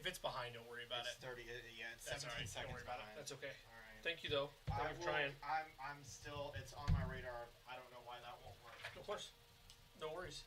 If it's behind, don't worry about It's it. 30. Yeah, it's That's 17 all right. seconds Don't worry about behind. it. That's okay. All right. Thank you, though. I Thanks for will. trying. I'm still. It's on my radar. I don't know why that won't work. Of course. No worries.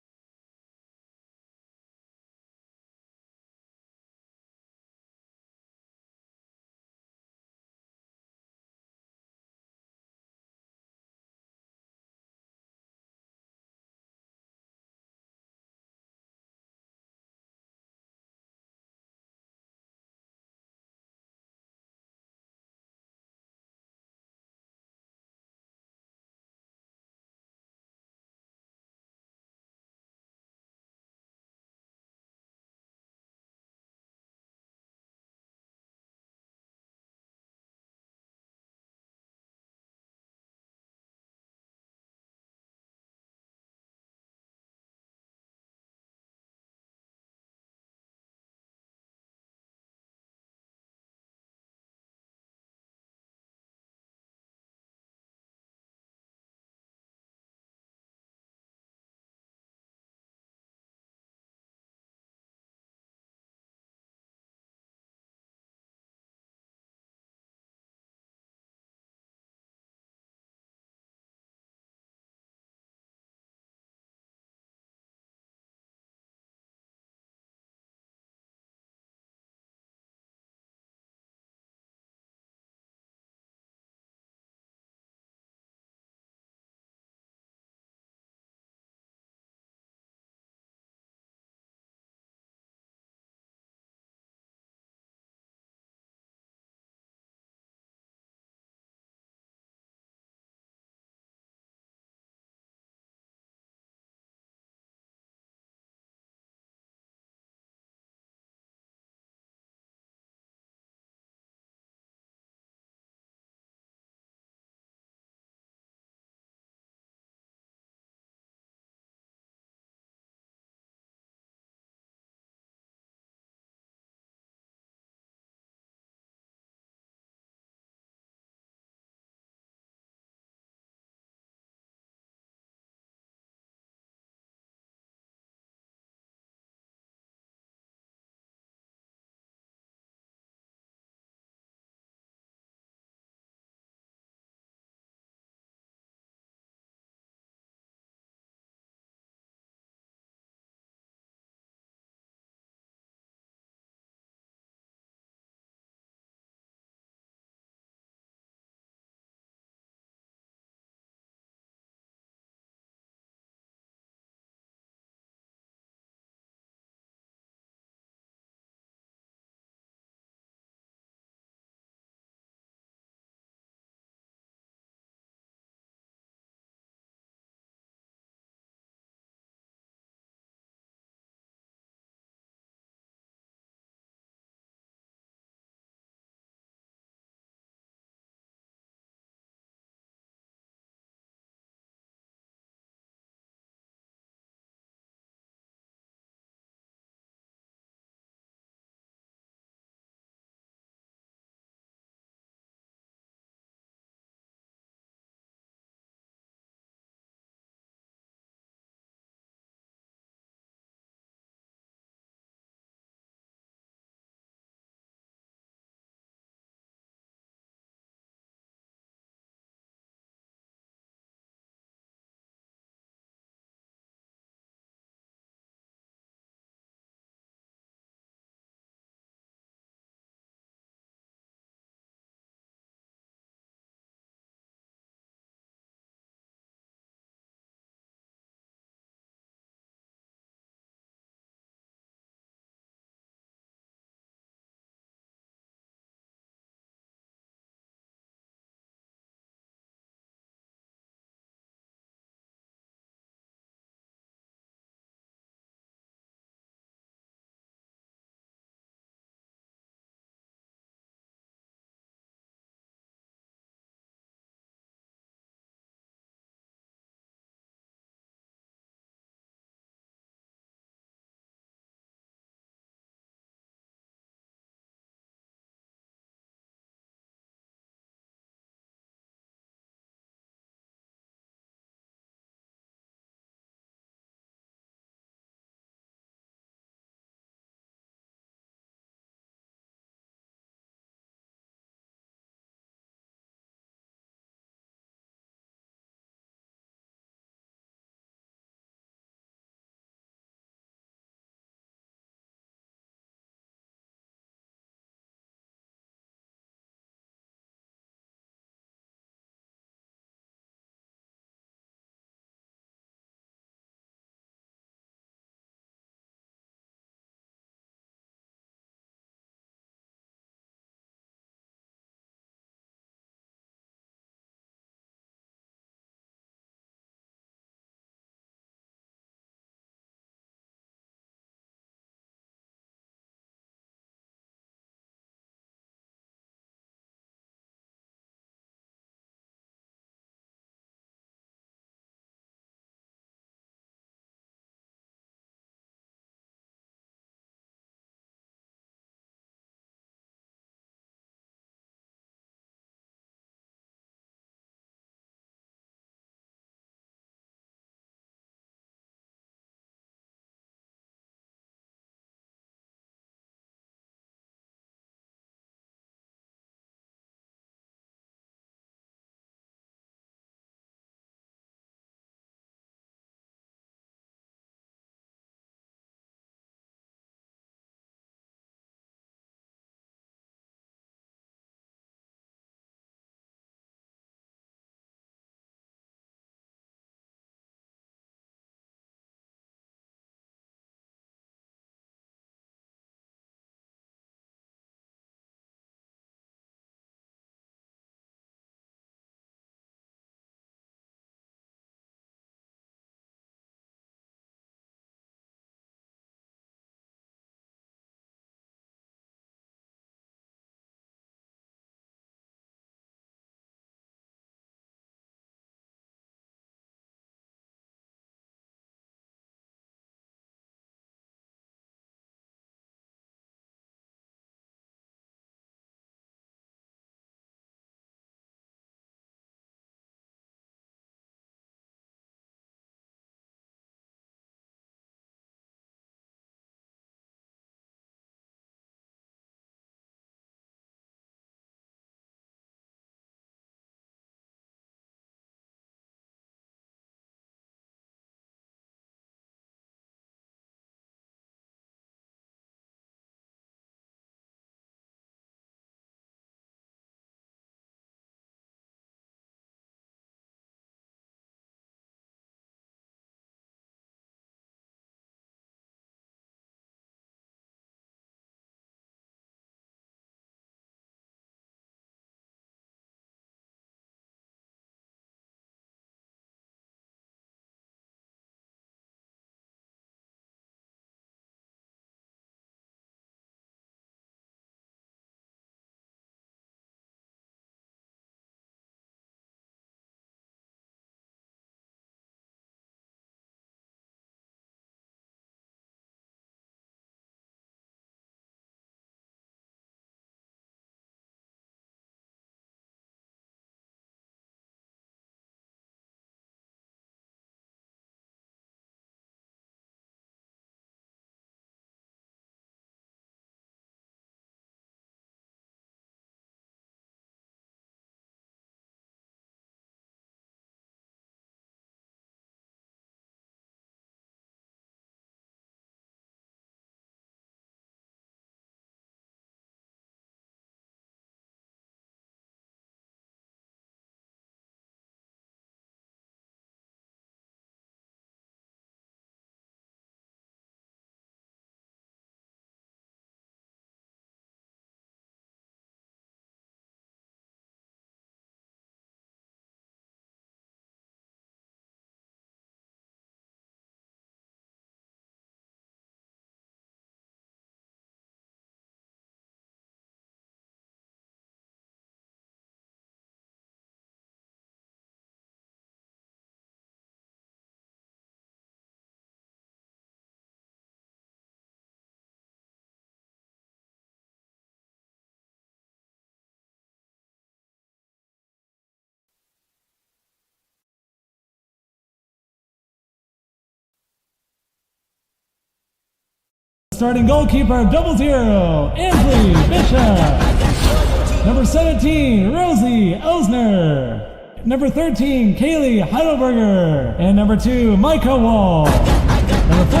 starting goalkeeper, 00, Ansley Bishop. Number 17, Rosie Osner. Number 13, Kaylee Heidelberger. And number 2, Micah Wall. Number 4,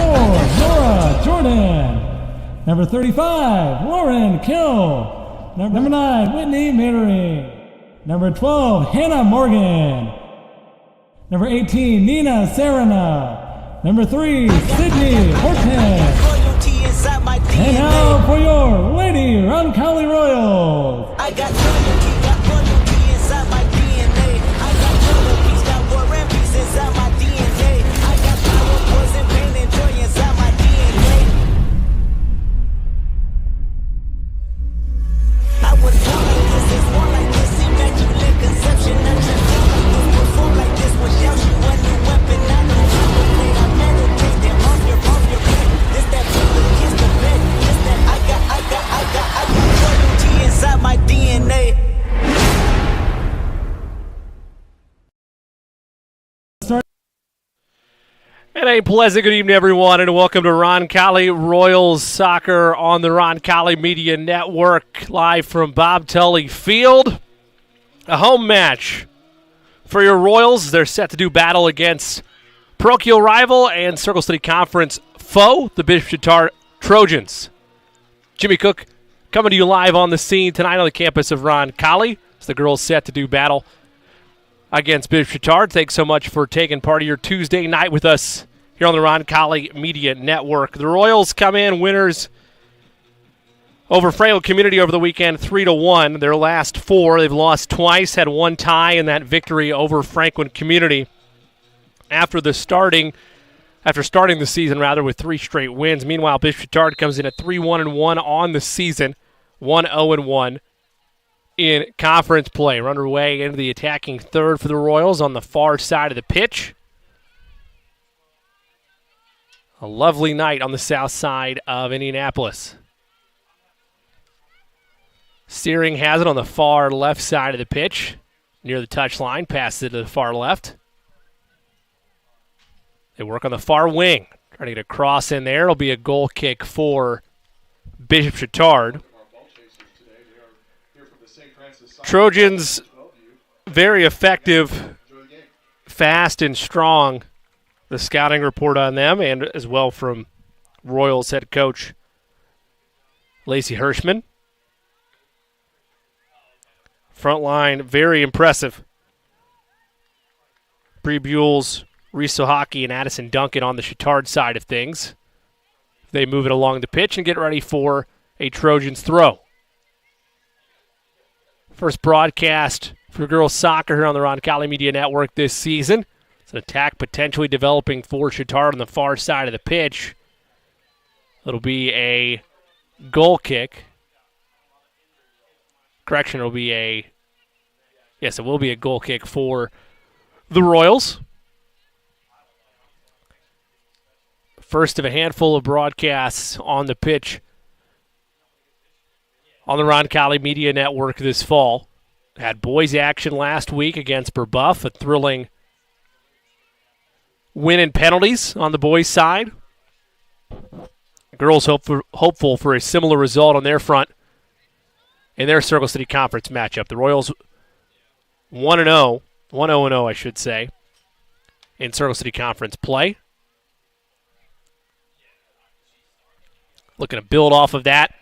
Laura Jordan. Number 35, Lauren Kill. Number 9, Whitney Matering. Number 12, Hannah Morgan. Number 18, Nina Serena. Number 3, Sydney Horton. And now for your Lady Roncalli Royals. I got royalty inside my DNA. I got peace, got war and peace inside my DNA. I got power, poison, pain, and joy inside my DNA. I was born like this, is born like this, immaculate conception. I just feel like this, perform like this, without you a new weapon. I don't contemplate, I meditate, then off your back. This that feeling against the bed. This that I got royalty inside my DNA. And a pleasant good evening, everyone, and welcome to Roncalli Royals Soccer on the Roncalli Media Network, live from Bob Tully Field. A home match for your Royals. They're set to do battle against parochial rival and Circle City Conference foe, the Bishop Chatard Trojans. Jimmy Cook coming to you live on the scene tonight on the campus of Roncalli as the girls set to do battle against Bishop Chatard. Thanks so much for taking part of your Tuesday night with us here on the Roncalli Media Network. The Royals come in winners over Franklin Community over the weekend, 3-1. Their last 4, they've lost twice, had one tie in that victory over Franklin Community. After starting the season with 3 straight wins. Meanwhile, Bishop Chatard comes in at 3-1-1 on the season, 1-0-1 in conference play. We're underway into the attacking third for the Royals on the far side of the pitch. A lovely night on the south side of Indianapolis. Steering has it on the far left side of the pitch, near the touchline, passes it to the far left. They work on the far wing, trying to get a cross in there. It'll be a goal kick for Bishop Chatard. Trojans, very effective, fast and strong. The scouting report on them, and as well from Royals head coach Lacey Hirschman. Front line, very impressive. Bree Buell, Reese Sohaki, and Addison Duncan on the Chatard side of things. They move it along the pitch and get ready for a Trojans throw. First broadcast for girls soccer here on the Roncalli Media Network this season. It's an attack potentially developing for Chatard on the far side of the pitch. It'll be a goal kick. Correction, it will be a goal kick for the Royals. First of a handful of broadcasts on the pitch on the Roncalli Media Network this fall. Had boys action last week against Burbuff, a thrilling win in penalties on the boys' side. Girls hopeful for a similar result on their front in their Circle City Conference matchup. The Royals 1-0, 1-0-0 I should say, in Circle City Conference play. Looking to build off of that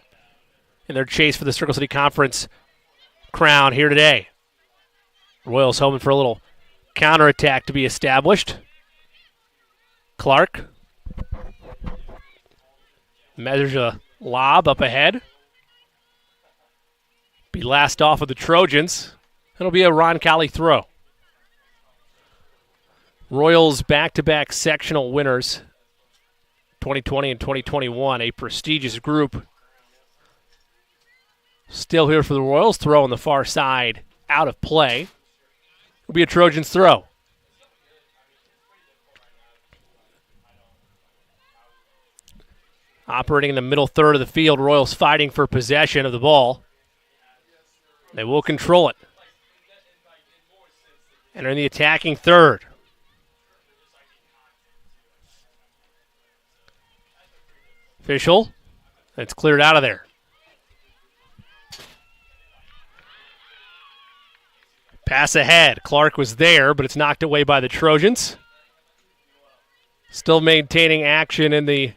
in their chase for the Circle City Conference crown here today. Royals hoping for a little counterattack to be established. Clark measures a lob up ahead. Be last off of the Trojans. It'll be a Roncalli throw. Royals back-to-back sectional winners, 2020 and 2021, a prestigious group. Still here for the Royals. Throw on the far side, out of play. It'll be a Trojans throw. Operating in the middle third of the field, Royals fighting for possession of the ball. They will control it. And are in the attacking third. Official It's cleared out of there. Pass ahead. Clark was there, but it's knocked away by the Trojans. Still maintaining action in the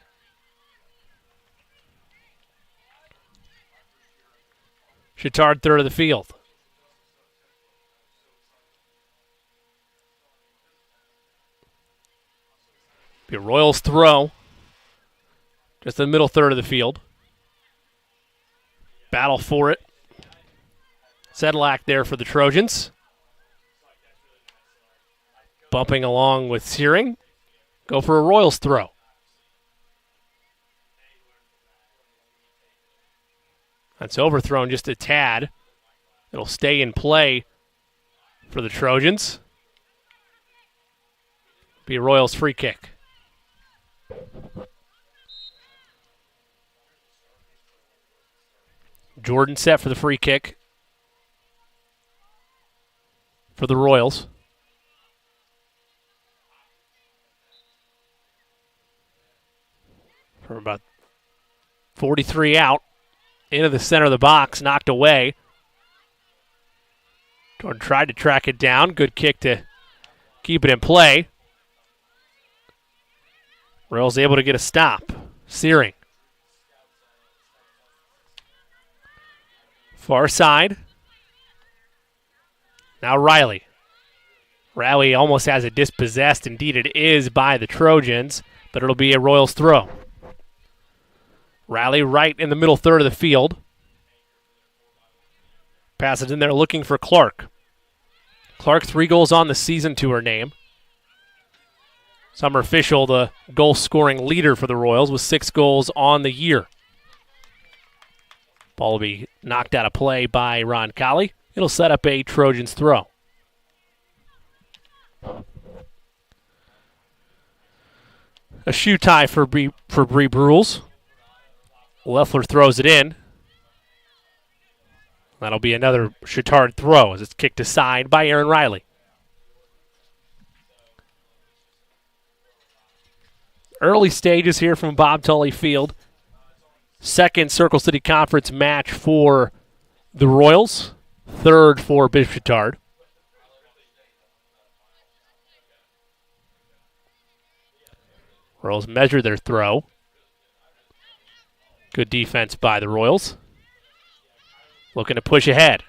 Chatard third of the field. Be a Royals throw. Just the middle third of the field. Battle for it. Sedlak there for the Trojans. Bumping along with Searing. Go for a Royals throw. That's overthrown just a tad. It'll stay in play for the Trojans. Be a Royals free kick. Jordan set for the free kick for the Royals. From about 43 out, into the center of the box, knocked away. Jordan tried to track it down. Good kick to keep it in play. Royals able to get a stop. Searing. Far side. Now Riley. Riley almost has it dispossessed. Indeed, it is by the Trojans, but it'll be a Royals throw. Riley right in the middle third of the field. Passes in there looking for Clark. Clark, 3 goals on the season to her name. Summer Official, the goal-scoring leader for the Royals, with 6 goals on the year. Ball will be knocked out of play by Roncalli. It'll set up a Trojans throw. A shoe tie for Bree Brules. Leffler throws it in. That'll be another Chatard throw as it's kicked aside by Aaron Riley. Early stages here from Bob Tully Field. Second Circle City Conference match for the Royals. Third for Bishop Chatard. Royals measure their throw. Good defense by the Royals. Looking to push ahead.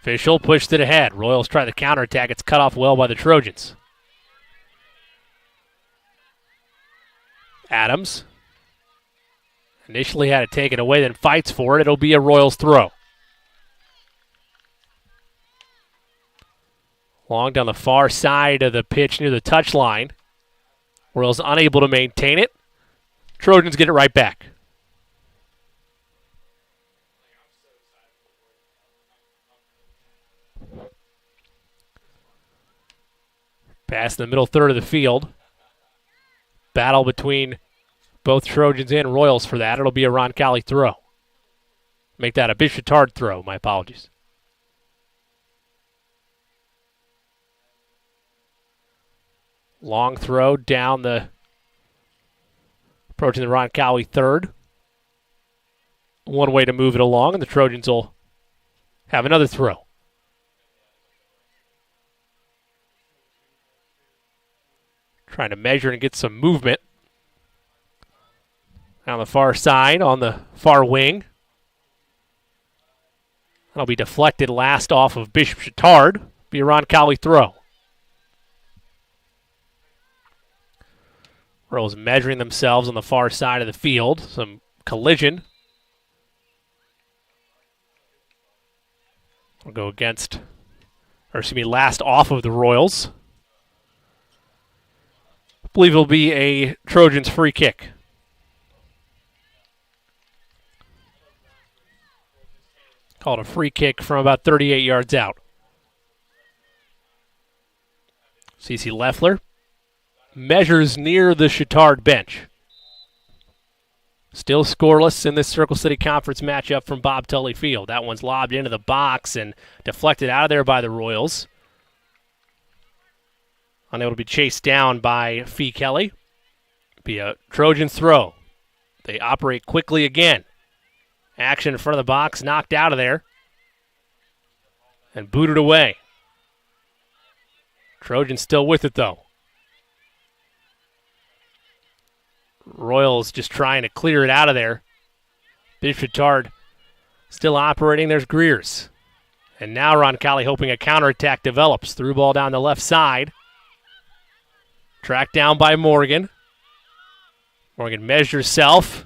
Official pushed it ahead. Royals try the counterattack. It's cut off well by the Trojans. Adams initially had it taken away, then fights for it. It'll be a Royals throw. Long down the far side of the pitch near the touchline. Royals unable to maintain it. Trojans get it right back. Pass in the middle third of the field. Battle between both Trojans and Royals for that. It'll be a Roncalli throw. Make that a Bishop Chatard throw. My apologies. Long throw down the, approaching the Roncalli third. One way to move it along, and the Trojans will have another throw. Trying to measure and get some movement. On the far side, on the far wing. That'll be deflected last off of Bishop Chatard. Be a Roncalli throw. Royals measuring themselves on the far side of the field. Some collision. We'll go against, or excuse me, last off of the Royals. I believe it'll be a Trojans free kick. Called a free kick from about 38 yards out. CC Leffler measures near the Chatard bench. Still scoreless in this Circle City Conference matchup from Bob Tully Field. That one's lobbed into the box and deflected out of there by the Royals. Unable to be chased down by Fee Kelly. Be a Trojan throw. They operate quickly again. Action in front of the box, knocked out of there. And booted away. Trojans still with it, though. Royals just trying to clear it out of there. Chatard still operating. There's Greers. And now Roncalli hoping a counterattack develops. Through ball down the left side. Tracked down by Morgan. Morgan measures self.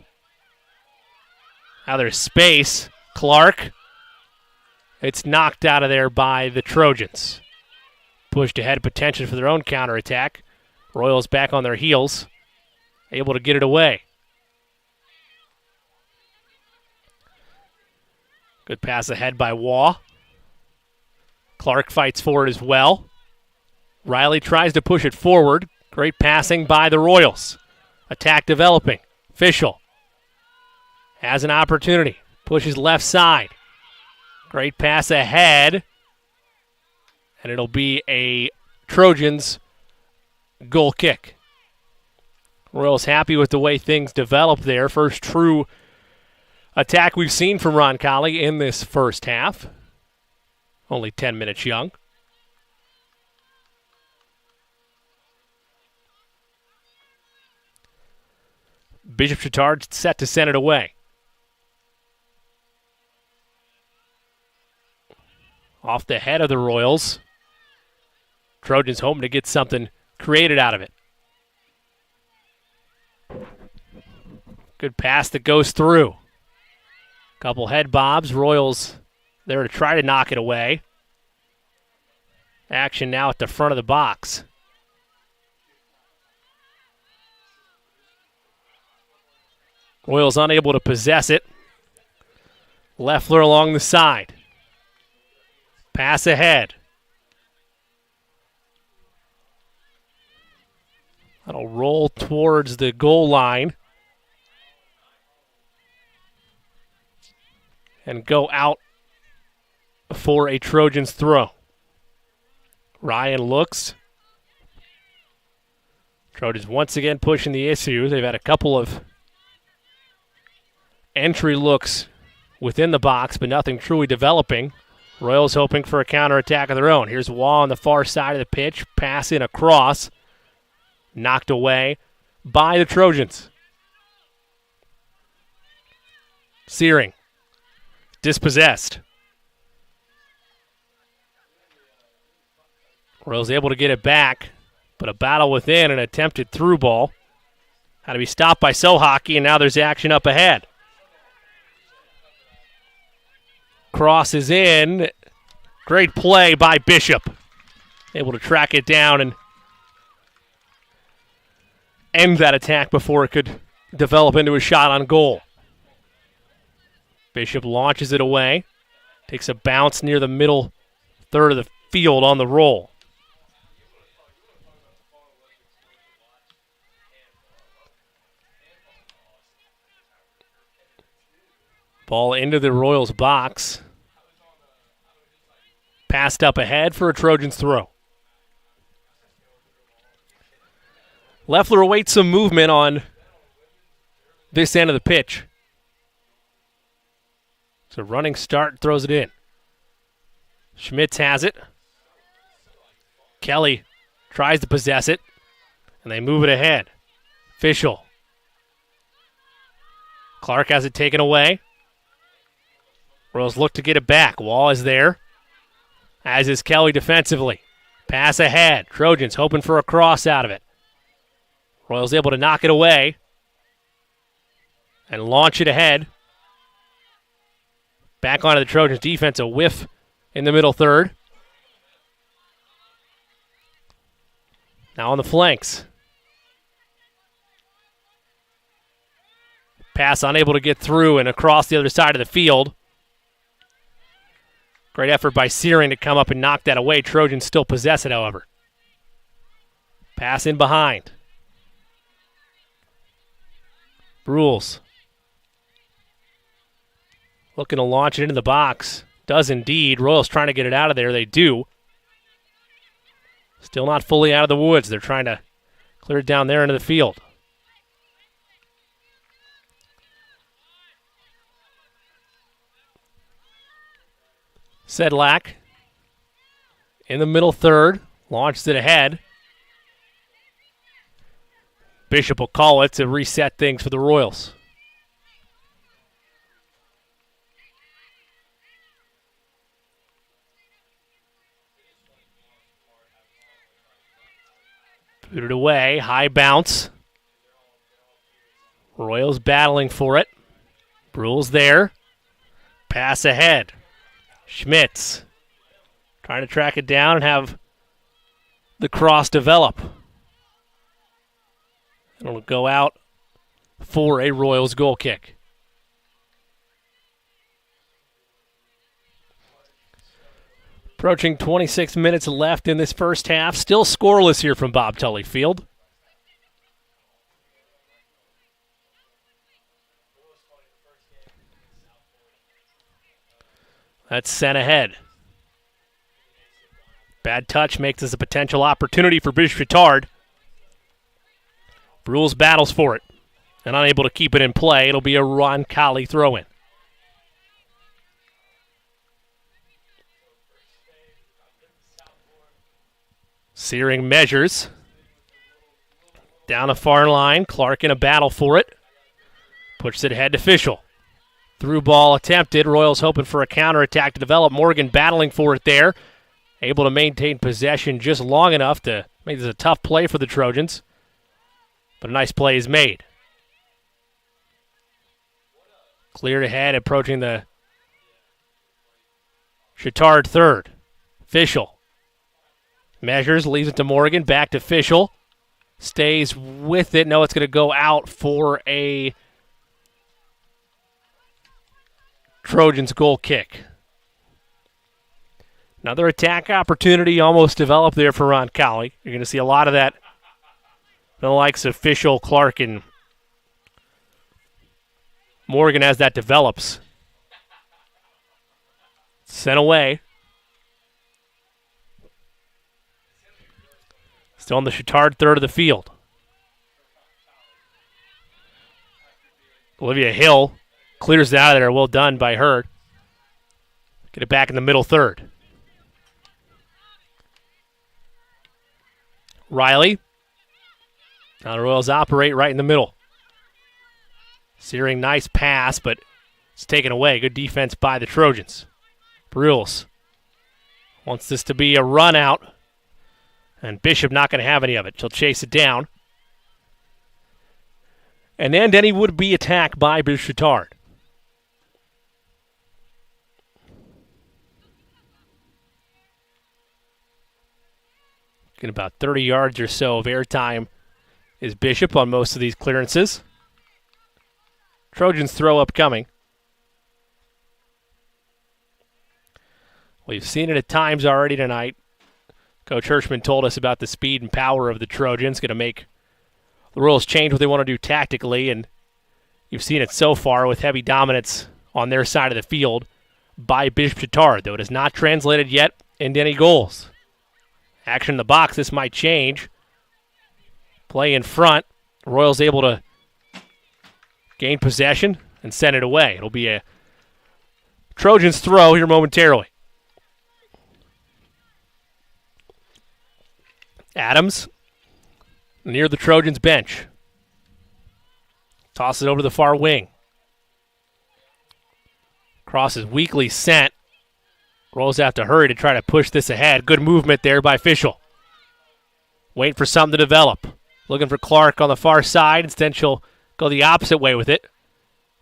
Now there's space. Clark. It's knocked out of there by the Trojans. Pushed ahead potential for their own counterattack. Royals back on their heels. Able to get it away. Good pass ahead by Waugh. Clark fights for it as well. Riley tries to push it forward. Great passing by the Royals. Attack developing. Fischel has an opportunity. Pushes left side. Great pass ahead. And it'll be a Trojans goal kick. Royals happy with the way things developed there. First true attack we've seen from Roncalli in this first half. Only 10 minutes young. Chatard set to send it away. Off the head of the Royals. Trojans hoping to get something created out of it. Good pass that goes through. Couple head bobs. Royals there to try to knock it away. Action now at the front of the box. Royals unable to possess it. Leffler along the side. Pass ahead. That'll roll towards the goal line. And go out for a Trojans throw. Ryan looks. Trojans once again pushing the issue. They've had a couple of entry looks within the box, but nothing truly developing. Royals hoping for a counterattack of their own. Here's Waugh on the far side of the pitch. Pass in across. Knocked away by the Trojans. Searing. Dispossessed. Royals able to get it back, but a battle within, an attempted through ball. Had to be stopped by Sohockey, and now there's action up ahead. Cross is in. Great play by Bishop. Able to track it down and end that attack before it could develop into a shot on goal. Bishop launches it away. Takes a bounce near the middle third of the field on the roll. Ball into the Royals box. Passed up ahead for a Trojans throw. Leffler awaits some movement on this end of the pitch. It's a running start, throws it in. Schmitz has it. Kelly tries to possess it, and they move it ahead. Fischel. Clark has it taken away. Royals look to get it back. Waugh is there, as is Kelly defensively. Pass ahead. Trojans hoping for a cross out of it. Royals able to knock it away and launch it ahead. Back onto the Trojans defense, a whiff in the middle third. Now on the flanks. Pass unable to get through and across the other side of the field. Great effort by Searing to come up and knock that away. Trojans still possess it, however. Pass in behind. Brules. Looking to launch it into the box. Does indeed. Royals trying to get it out of there. They do. Still not fully out of the woods. They're trying to clear it down there into the field. Sedlak in the middle third. Launches it ahead. Bishop will call it to reset things for the Royals. Put it away. High bounce. Royals battling for it. Brule's there. Pass ahead. Schmitz trying to track it down and have the cross develop. It'll go out for a Royals goal kick. Approaching 26 minutes left in this first half. Still scoreless here from Bob Tully Field. That's sent ahead. Bad touch makes this a potential opportunity for Bishop Chatard. Brules battles for it and unable to keep it in play. It'll be a Roncalli throw-in. Searing measures. Down a far line. Clark in a battle for it. Pushes it ahead to Fischel. Through ball attempted. Royals hoping for a counterattack to develop. Morgan battling for it there. Able to maintain possession just long enough to make this a tough play for the Trojans. But a nice play is made. Cleared ahead, approaching the Chatard third. Fischel. Measures, leaves it to Morgan. Back to Fischel. Stays with it. No, it's going to go out for a Trojans goal kick. Another attack opportunity almost developed there for Roncalli. You're going to see a lot of that. The likes of Fischel, Clark, and Morgan as that develops. Sent away. Still on the Chatard third of the field. Olivia Hill clears it out of there. Well done by her. Get it back in the middle third. Riley. Now the Royals operate right in the middle. Searing, nice pass, but it's taken away. Good defense by the Trojans. Brules wants this to be a run out, and Bishop not going to have any of it. She'll chase it down. And then any would-be attack by Bishop Chatard. Getting about 30 yards or so of airtime is Bishop on most of these clearances. Trojans throw up coming. We've seen it at times already tonight. Coach Hirschman told us about the speed and power of the Trojans. Going to make the Royals change what they want to do tactically, and you've seen it so far with heavy dominance on their side of the field by Bishop Chatard, though it has not translated yet into any goals. Action in the box, this might change. Play in front. Royals able to gain possession and send it away. It'll be a Trojans throw here momentarily. Adams near the Trojans bench. Toss it over the far wing. Cross is weakly sent. Royals have to hurry to try to push this ahead. Good movement there by Fischel. Waiting for something to develop. Looking for Clark on the far side. Instead, she'll go the opposite way with it.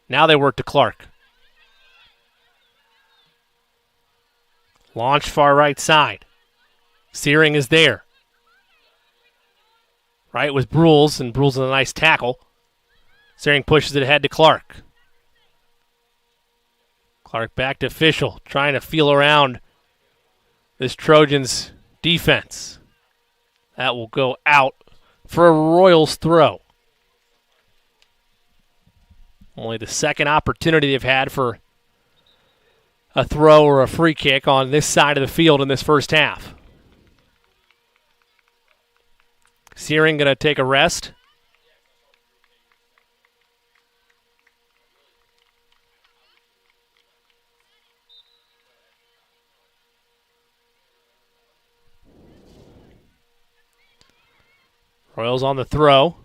Now they work to Clark. Launch far right side. Searing is there. Right with Brules, and Brules with a nice tackle. Searing pushes it ahead to Clark. Clark back to Fischel, trying to feel around this Trojans defense. That will go out for a Royals throw. Only the second opportunity they've had for a throw or a free kick on this side of the field in this first half. Searing going to take a rest. Royals on the throw.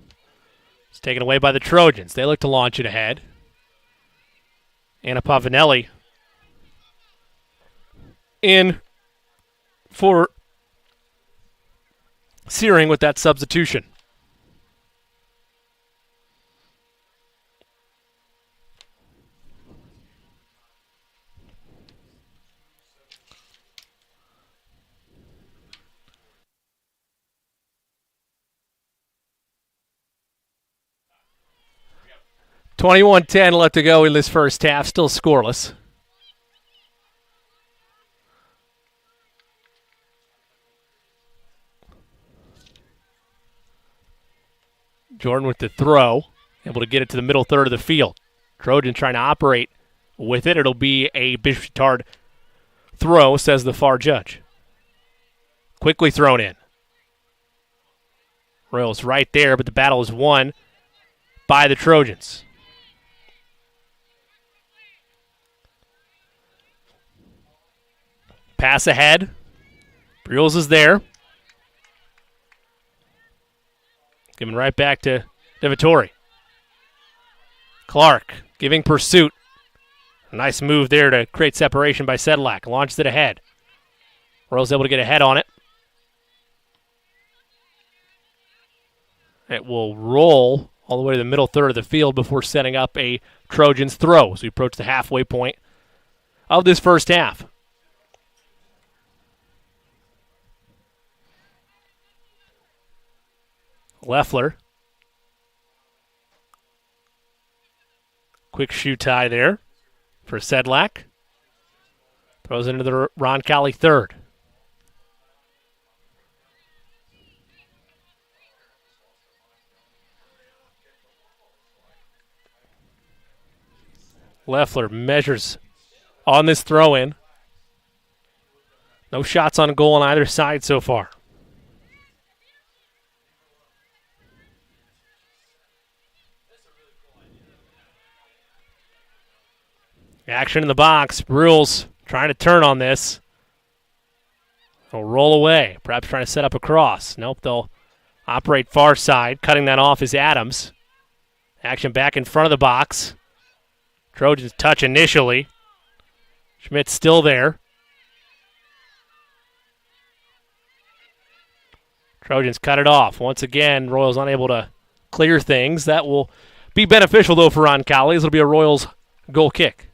It's taken away by the Trojans. They look to launch it ahead. Anna Pavanelli in for Searing with that substitution. .21-10 left to go in this first half, still scoreless. Jordan with the throw, able to get it to the middle third of the field. Trojan trying to operate with it. It'll be a Bishop Chatard throw, says the far judge. Quickly thrown in. Royals right there, but the battle is won by the Trojans. Pass ahead. Briols is there. Giving right back to DeVittori. Clark giving pursuit. A nice move there to create separation by Sedlak. Launches it ahead. Royals able to get ahead on it. It will roll all the way to the middle third of the field before setting up a Trojans throw as we approach the halfway point of this first half. Leffler. Quick shoe tie there for Sedlak. Throws it into the Roncalli third. Leffler measures on this throw-in. No shots on goal on either side so far. Action in the box. Rules trying to turn on this. They'll roll away. Perhaps trying to set up a cross. Nope, they'll operate far side. Cutting that off is Adams. Action back in front of the box. Trojans touch initially. Schmidt's still there. Trojans cut it off. Once again, Royals unable to clear things. That will be beneficial, though, for Roncalli. It'll be a Royals goal kick.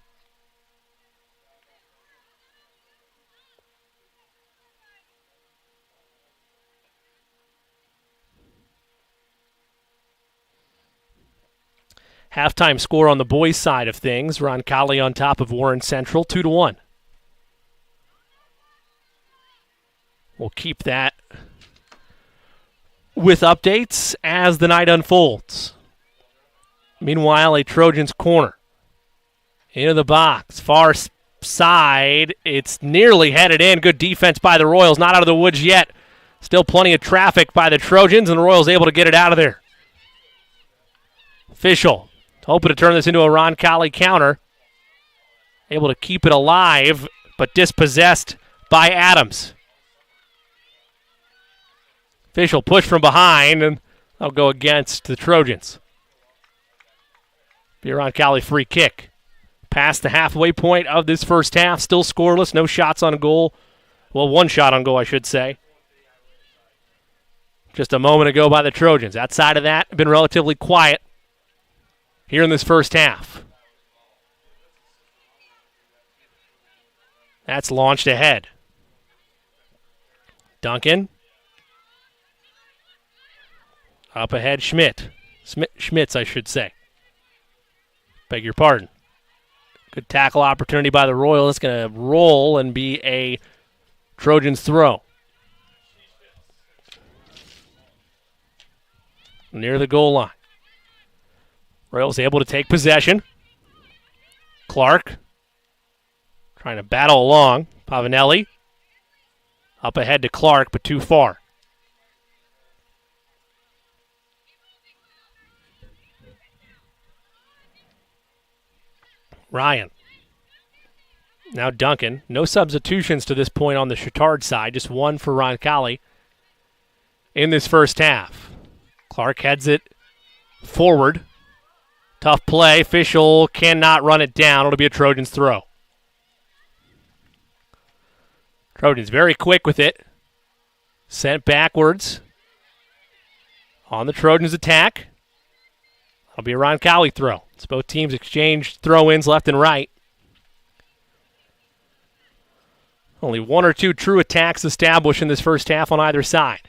Halftime score on the boys' side of things. Roncalli on top of Warren Central, 2-1. We'll keep that with updates as the night unfolds. Meanwhile, a Trojans corner. Into the box. Far side. It's nearly headed in. Good defense by the Royals. Not out of the woods yet. Still plenty of traffic by the Trojans, and the Royals able to get it out of there. Fischel. Hoping to turn this into a Roncalli counter. Able to keep it alive, but dispossessed by Adams. Fischel push from behind, and they'll go against the Trojans. Be a Roncalli free kick. Past the halfway point of this first half, still scoreless, no shots on goal. Well, one shot on goal, I should say. Just a moment ago by the Trojans. Outside of that, been relatively quiet here in this first half. That's launched ahead. Duncan. Up ahead, Schmitz, I should say. Beg your pardon. Good tackle opportunity by the Royals. It's going to roll and be a Trojans throw. Near the goal line. Royals able to take possession. Clark trying to battle along. Pavanelli up ahead to Clark, but too far. Ryan. Now Duncan. No substitutions to this point on the Chatard side. Just one for Roncalli in this first half. Clark heads it forward. Tough play. Fischel cannot run it down. It'll be a Trojans throw. Trojans very quick with it. Sent backwards on the Trojans attack. That'll be a Roncalli throw. It's both teams exchange throw-ins left and right. Only one or two true attacks established in this first half on either side.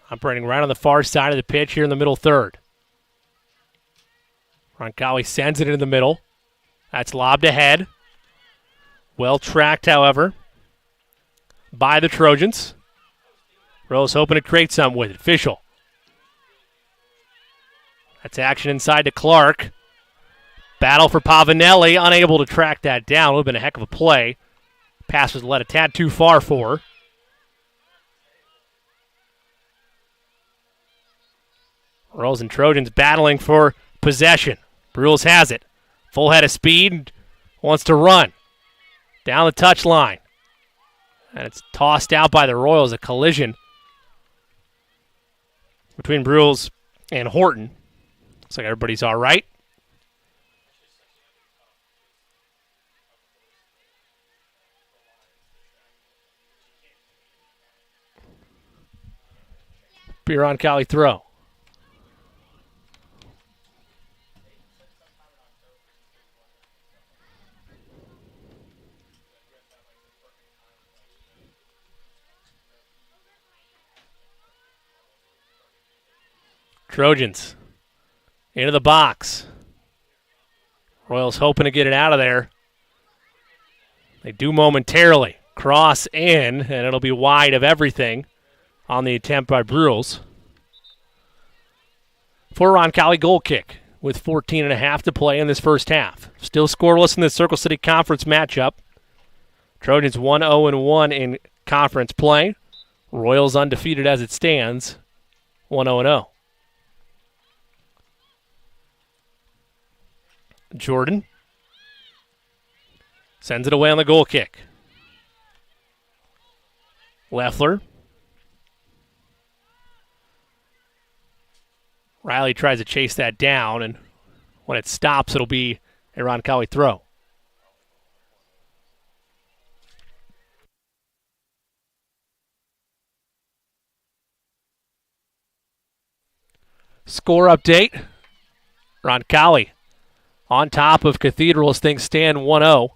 Operating right on the far side of the pitch here in the middle third. Roncalli sends it in the middle. That's lobbed ahead. Well tracked, however, by the Trojans. Rose hoping to create something with it. Fischel. That's action inside to Clark. Battle for Pavanelli. Unable to track that down. Would have been a heck of a play. Pass was led a tad too far for her. Royals and Trojans battling for possession. Brules has it. Full head of speed. Wants to run. Down the touchline. And it's tossed out by the Royals. A collision between Brules and Horton. Looks like everybody's all right. Be a Roncalli throw. Trojans into the box. Royals hoping to get it out of there. They do momentarily. Cross in, and it'll be wide of everything on the attempt by Brules. For Roncalli goal kick with 14.5 to play in this first half. Still scoreless in the Circle City Conference matchup. Trojans 1-0-1 in conference play. Royals undefeated as it stands, 1-0-0. Jordan sends it away on the goal kick. Leffler. Riley tries to chase that down, and when it stops, it'll be a Roncalli throw. Score update. Roncalli on top of Cathedral as things stand 1-0.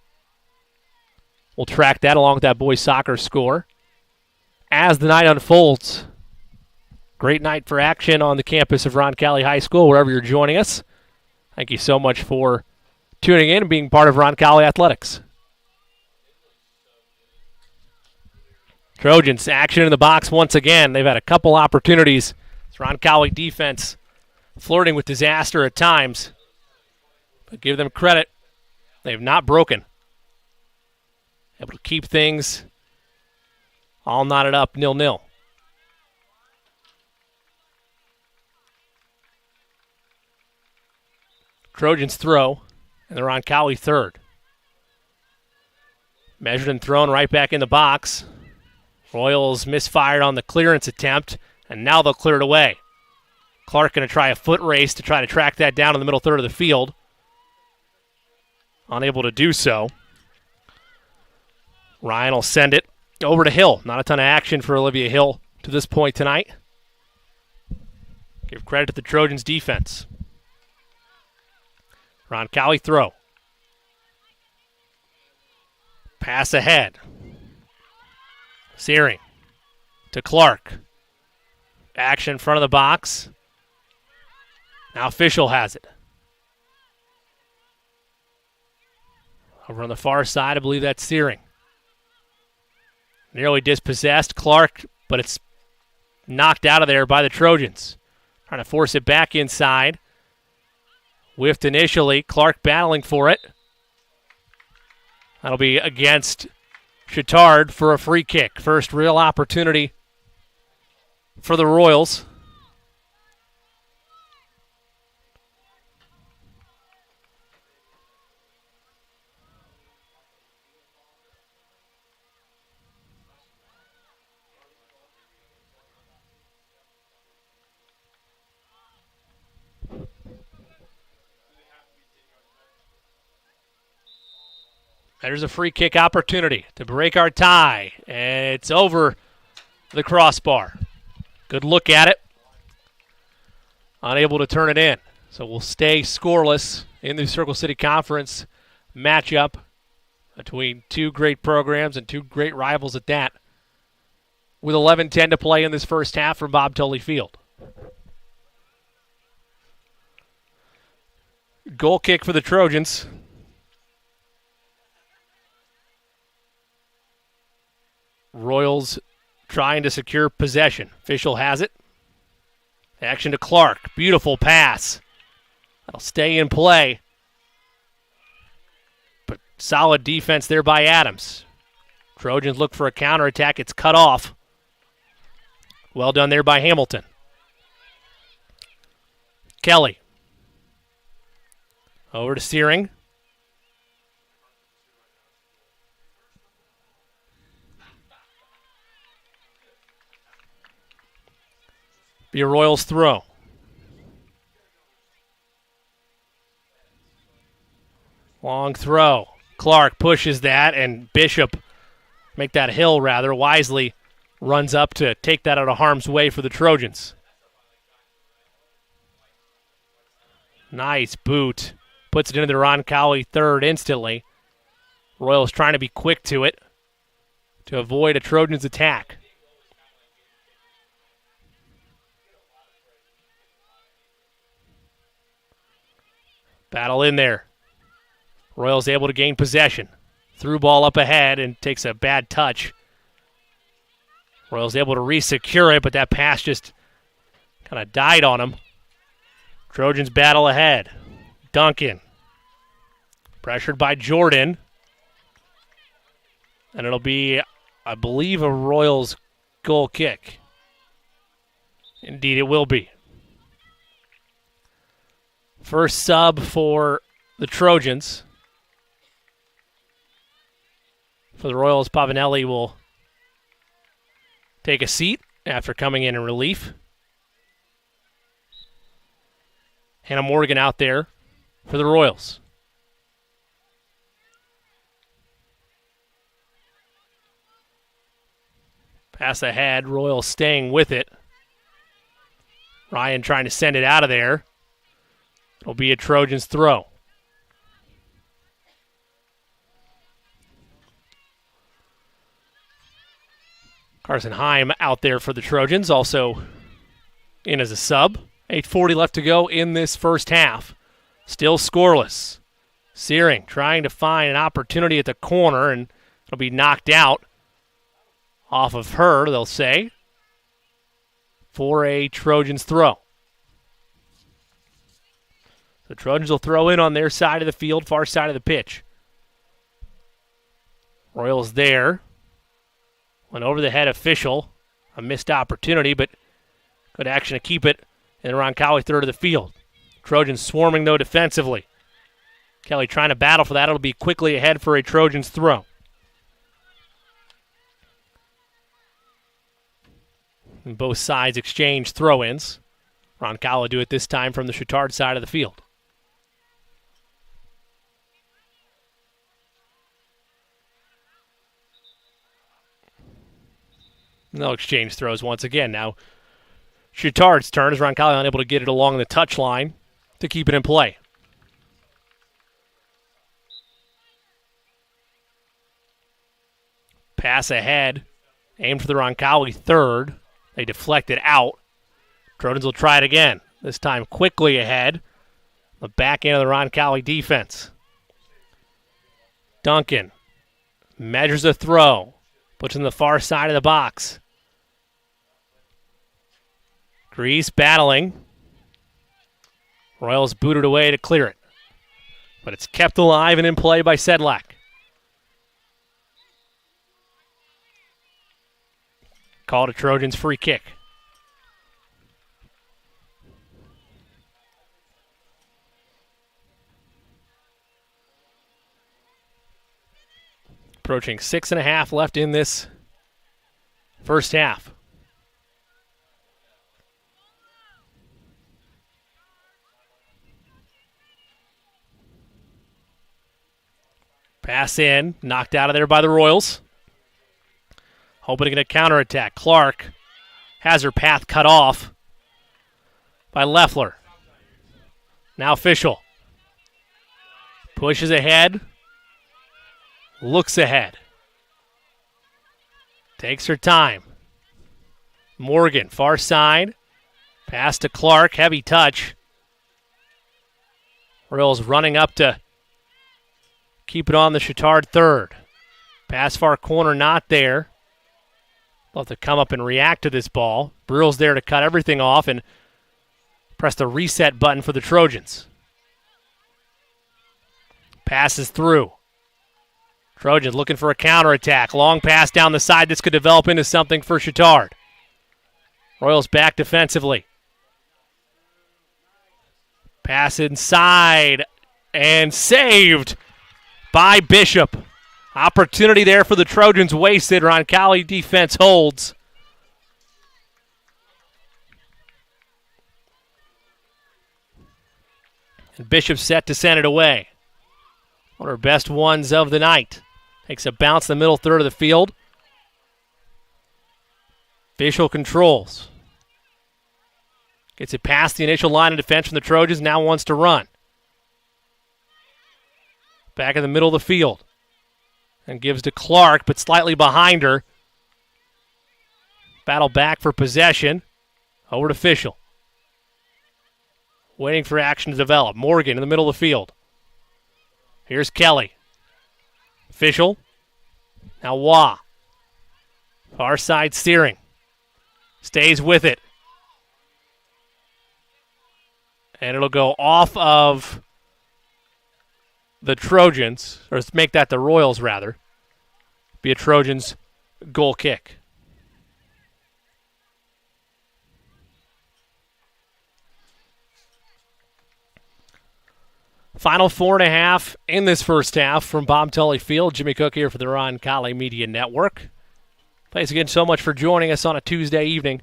We'll track that along with that boys soccer score as the night unfolds. Great night for action on the campus of Roncalli High School, wherever you're joining us. Thank you so much for tuning in and being part of Roncalli Athletics. Trojans action in the box once again. They've had a couple opportunities. It's Roncalli defense flirting with disaster at times. But give them credit. They have not broken. Able to keep things all knotted up 0-0. Trojans throw, and they're on Roncalli third. Measured and thrown right back in the box. Royals misfired on the clearance attempt, and now they'll clear it away. Clark going to try a foot race to try to track that down in the middle third of the field. Unable to do so. Ryan will send it over to Hill. Not a ton of action for Olivia Hill to this point tonight. Give credit to the Trojans' defense. Roncalli throw. Pass ahead. Searing to Clark. Action in front of the box. Now Fischel has it. Over on the far side, I believe that's Searing. Nearly dispossessed Clark, but it's knocked out of there by the Trojans. Trying to force it back inside. Whiffed initially. Clark battling for it. That'll be against Chatard for a free kick. First real opportunity for the Royals. There's a free kick opportunity to break our tie, and it's over the crossbar. Good look at it. Unable to turn it in. So we'll stay scoreless in the Circle City Conference matchup between two great programs and two great rivals at that, with 11:10 to play in this first half from Bob Tully Field. Goal kick for the Trojans. Royals trying to secure possession. Official has it. Action to Clark. Beautiful pass. That'll stay in play. But solid defense there by Adams. Trojans look for a counterattack. It's cut off. Well done there by Hamilton. Kelly. Over to Searing. Be a Royals throw. Long throw. Clark pushes that, and Bishop, make that hill rather, wisely runs up to take that out of harm's way for the Trojans. Nice boot. Puts it into the Roncalli third instantly. Royals trying to be quick to it to avoid a Trojans attack. Battle in there. Royals able to gain possession. Through ball up ahead and takes a bad touch. Royals able to re-secure it, but that pass just kind of died on him. Trojans battle ahead. Duncan. Pressured by Jordan. And it'll be, I believe, a Royals goal kick. Indeed, it will be. First sub for the Trojans. For the Royals, Pavanelli will take a seat after coming in relief. Hannah Morgan out there for the Royals. Pass ahead, Royals staying with it. Ryan trying to send it out of there. It'll be a Trojans throw. Carson Heim out there for the Trojans, also in as a sub. 8:40 left to go in this first half. Still scoreless. Searing trying to find an opportunity at the corner, and it'll be knocked out off of her, they'll say, for a Trojans throw. The Trojans will throw in on their side of the field, far side of the pitch. Royals there. Went over the head official. A missed opportunity, but good action to keep it in the Roncalli third of the field. Trojans swarming, though, defensively. Kelly trying to battle for that. It'll be quickly ahead for a Trojans throw. And both sides exchange throw-ins. Roncalli do it this time from the Chatard side of the field. They'll exchange throws once again. Now, Chatard's turn as Roncalli unable to get it along the touchline to keep it in play. Pass ahead, aimed for the Roncalli third. They deflect it out. Trojans will try it again. This time quickly ahead. The back end of the Roncalli defense. Duncan measures a throw. Puts it in the far side of the box. Grease battling. Royals booted away to clear it. But it's kept alive and in play by Sedlak. Called a Trojans free kick. Approaching 6.5 left in this first half. Pass in, knocked out of there by the Royals. Hoping to get a counterattack. Clark has her path cut off by Leffler. Now Fischel. Pushes ahead. Looks ahead. Takes her time. Morgan, far side. Pass to Clark, heavy touch. Royals running up to keep it on the Chatard third. Pass far corner, not there. They'll have to come up and react to this ball. Brill's there to cut everything off and press the reset button for the Trojans. Passes through. Trojans looking for a counterattack. Long pass down the side. This could develop into something for Chatard. Royals back defensively. Pass inside and saved by Bishop. Opportunity there for the Trojans wasted. Roncalli defense holds. And Bishop set to send it away. One of her best ones of the night. Takes a bounce in the middle third of the field. Fischel controls. Gets it past the initial line of defense from the Trojans. Now wants to run. Back in the middle of the field. And gives to Clark, but slightly behind her. Battle back for possession. Over to Fischel. Waiting for action to develop. Morgan in the middle of the field. Here's Kelly. Fischel. Now Wah. Far side steering. Stays with it. And it'll go off of the Trojans, or let's make that the Royals rather. Be a Trojans goal kick. Final 4.5 in this first half from Bob Tully Field. Jimmy Cook here for the Roncalli Media Network. Thanks again so much for joining us on a Tuesday evening.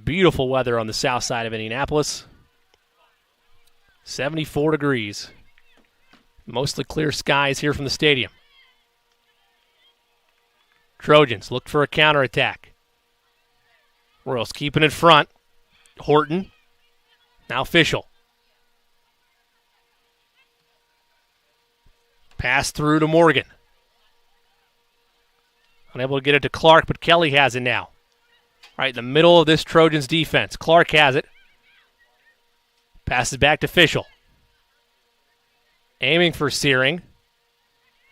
Beautiful weather on the south side of Indianapolis. 74 degrees. Mostly clear skies here from the stadium. Trojans look for a counterattack. Royals keeping it front. Horton. Now Fischel. Pass through to Morgan. Unable to get it to Clark, but Kelly has it now. Right in the middle of this Trojans defense. Clark has it. Passes back to Fischel. Aiming for Searing.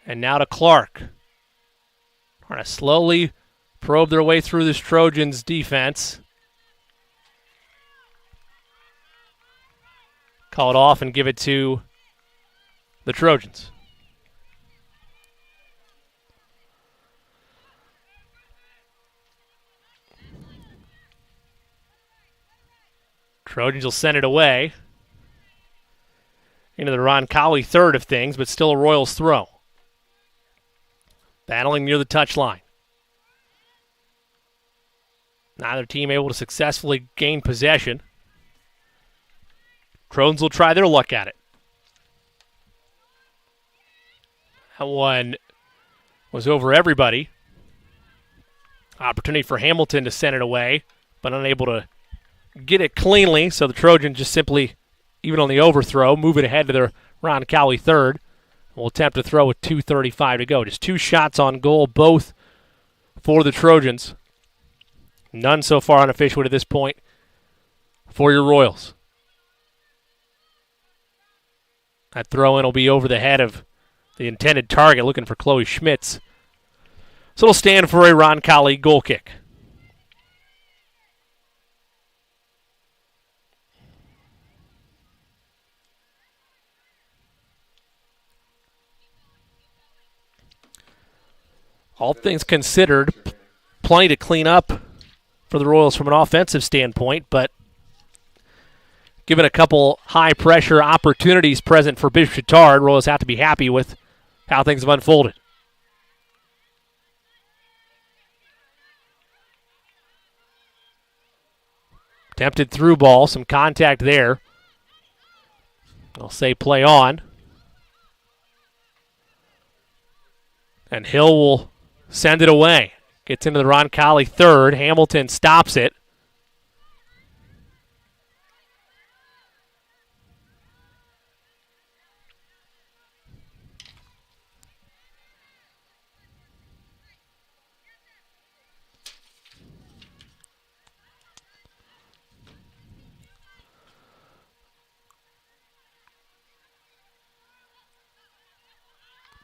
And now to Clark. Trying to slowly probe their way through this Trojans defense. Call it off and give it to the Trojans. Trojans will send it away into the Roncalli third of things, but still a Royals throw. Battling near the touchline. Neither team able to successfully gain possession. Trojans will try their luck at it. That one was over everybody. Opportunity for Hamilton to send it away, but unable to get it cleanly, so the Trojans just simply, even on the overthrow, move it ahead to their Roncalli third. Will attempt to throw with 2:35 to go. Just 2 shots on goal, both for the Trojans. None so far unofficial to this point for your Royals. That throw-in will be over the head of the intended target, looking for Chloe Schmitz. So it'll stand for a Roncalli goal kick. All things considered, plenty to clean up for the Royals from an offensive standpoint, but given a couple high-pressure opportunities present for Bishop Chatard, Royals have to be happy with how things have unfolded. Tempted through ball, some contact there. I'll say play on. And Hill will send it away. Gets into the Roncalli third. Hamilton stops it.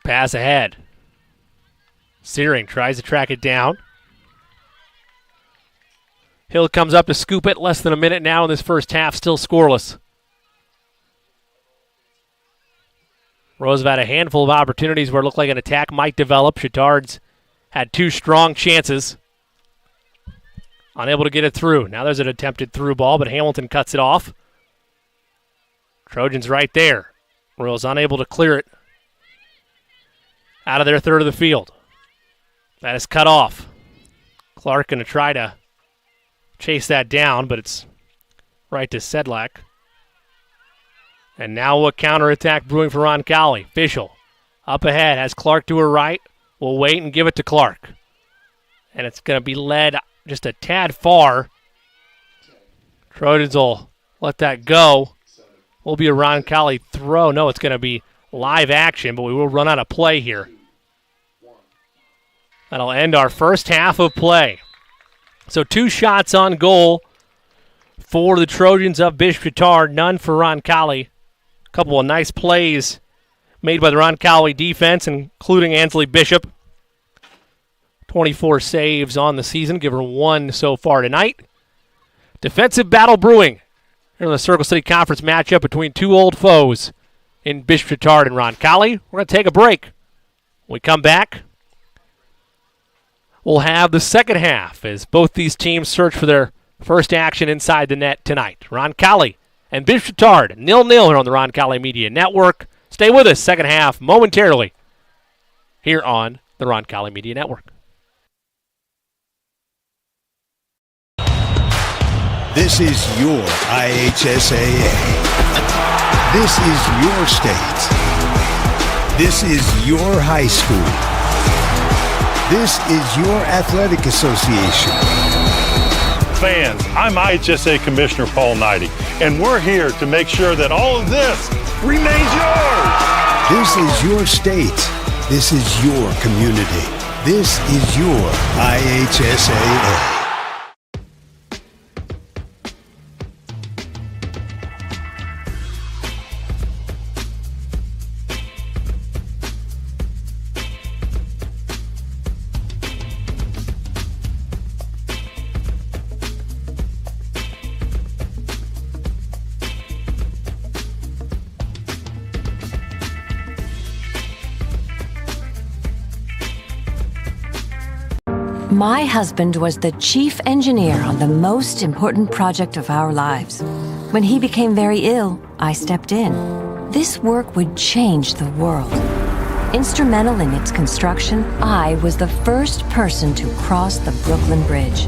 Pass ahead. Searing tries to track it down. Hill comes up to scoop it. Less than a minute now in this first half, still scoreless. Rose have had a handful of opportunities where it looked like an attack might develop. Chatard's had two strong chances. Unable to get it through. Now there's an attempted through ball, but Hamilton cuts it off. Trojans right there. Royals unable to clear it out of their third of the field. That is cut off. Clark going to try to chase that down, but it's right to Sedlak. And now a counterattack brewing for Roncalli. Fischel up ahead, has Clark to her right. Will wait and give it to Clark. And it's going to be led just a tad far. Trojans will let that go. Will be a Roncalli throw. No, it's going to be live action, but we will run out of play here. That'll end our first half of play. So 2 shots on goal for the Trojans of Bishop Chatard, none for Roncalli. A couple of nice plays made by the Roncalli defense, including Ansley Bishop. 24 saves on the season, give her 1 so far tonight. Defensive battle brewing here in the Circle City Conference matchup between 2 old foes in Bishop Chatard and Roncalli. We're going to take a break. When we come back, we'll have the second half as both these teams search for their first action inside the net tonight. Roncalli and Bishop Chatard 0-0 here on the Roncalli Media Network. Stay with us, second half momentarily here on the Roncalli Media Network. This is your IHSAA. This is your state. This is your high school. This is your athletic association. Fans, I'm IHSA Commissioner Paul Knighty, and we're here to make sure that all of this remains yours. This is your state. This is your community. This is your IHSAA. My husband was the chief engineer on the most important project of our lives. When he became very ill, I stepped in. This work would change the world. Instrumental in its construction, I was the first person to cross the Brooklyn Bridge.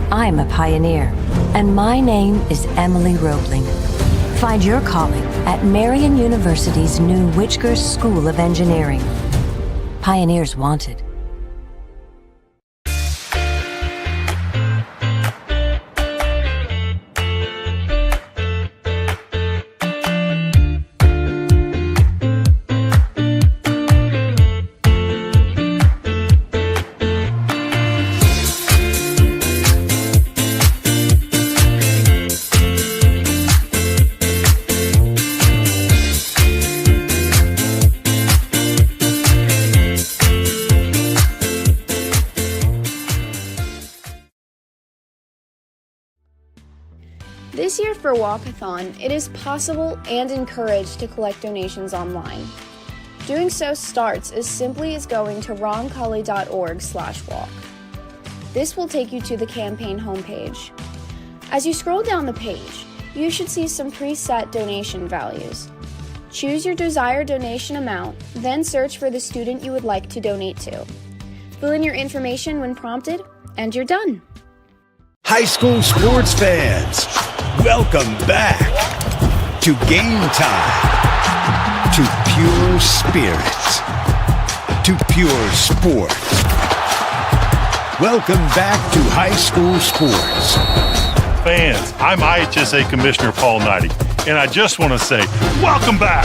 I'm a pioneer, and my name is Emily Roebling. Find your calling at Marian University's new Whitger School of Engineering. Pioneers wanted. This year for Walkathon, it is possible and encouraged to collect donations online. Doing so starts as simply as going to roncalli.org/walk. This will take you to the campaign homepage. As you scroll down the page, you should see some preset donation values. Choose your desired donation amount, then search for the student you would like to donate to. Fill in your information when prompted, and you're done. High school sports fans, welcome back to Game Time, to pure spirits, to pure sports. Welcome back to high school sports. Fans, I'm IHSA Commissioner Paul Knighty, and I just want to say, welcome back!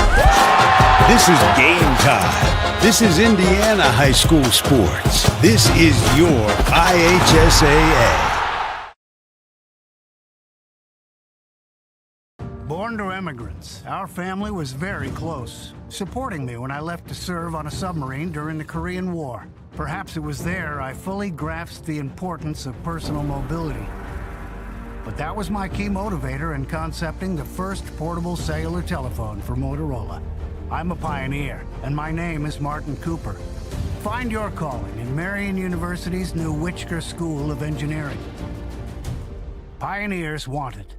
This is Game Time. This is Indiana high school sports. This is your IHSAA. Born to immigrants, our family was very close, supporting me when I left to serve on a submarine during the Korean War. Perhaps it was there I fully grasped the importance of personal mobility. But that was my key motivator in concepting the first portable cellular telephone for Motorola. I'm a pioneer, and my name is Martin Cooper. Find your calling in Marion University's new Whitsker School of Engineering. Pioneers wanted.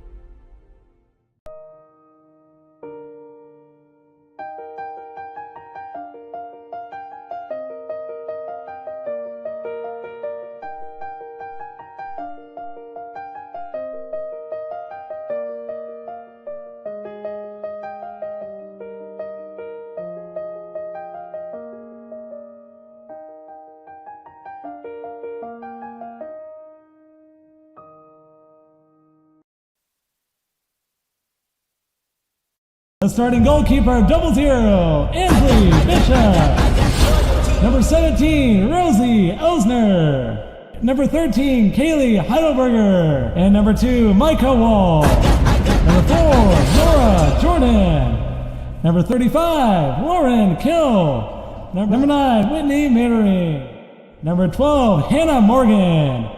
The starting goalkeeper, 00, Ansley Bishop. Number 17, Rosie Osner. Number 13, Kaylee Heidelberger. And number 2, Micah Wall. Number 4, Laura Jordan. Number 35, Lauren Kill. Number 9, Whitney Matering. Number 12, Hannah Morgan.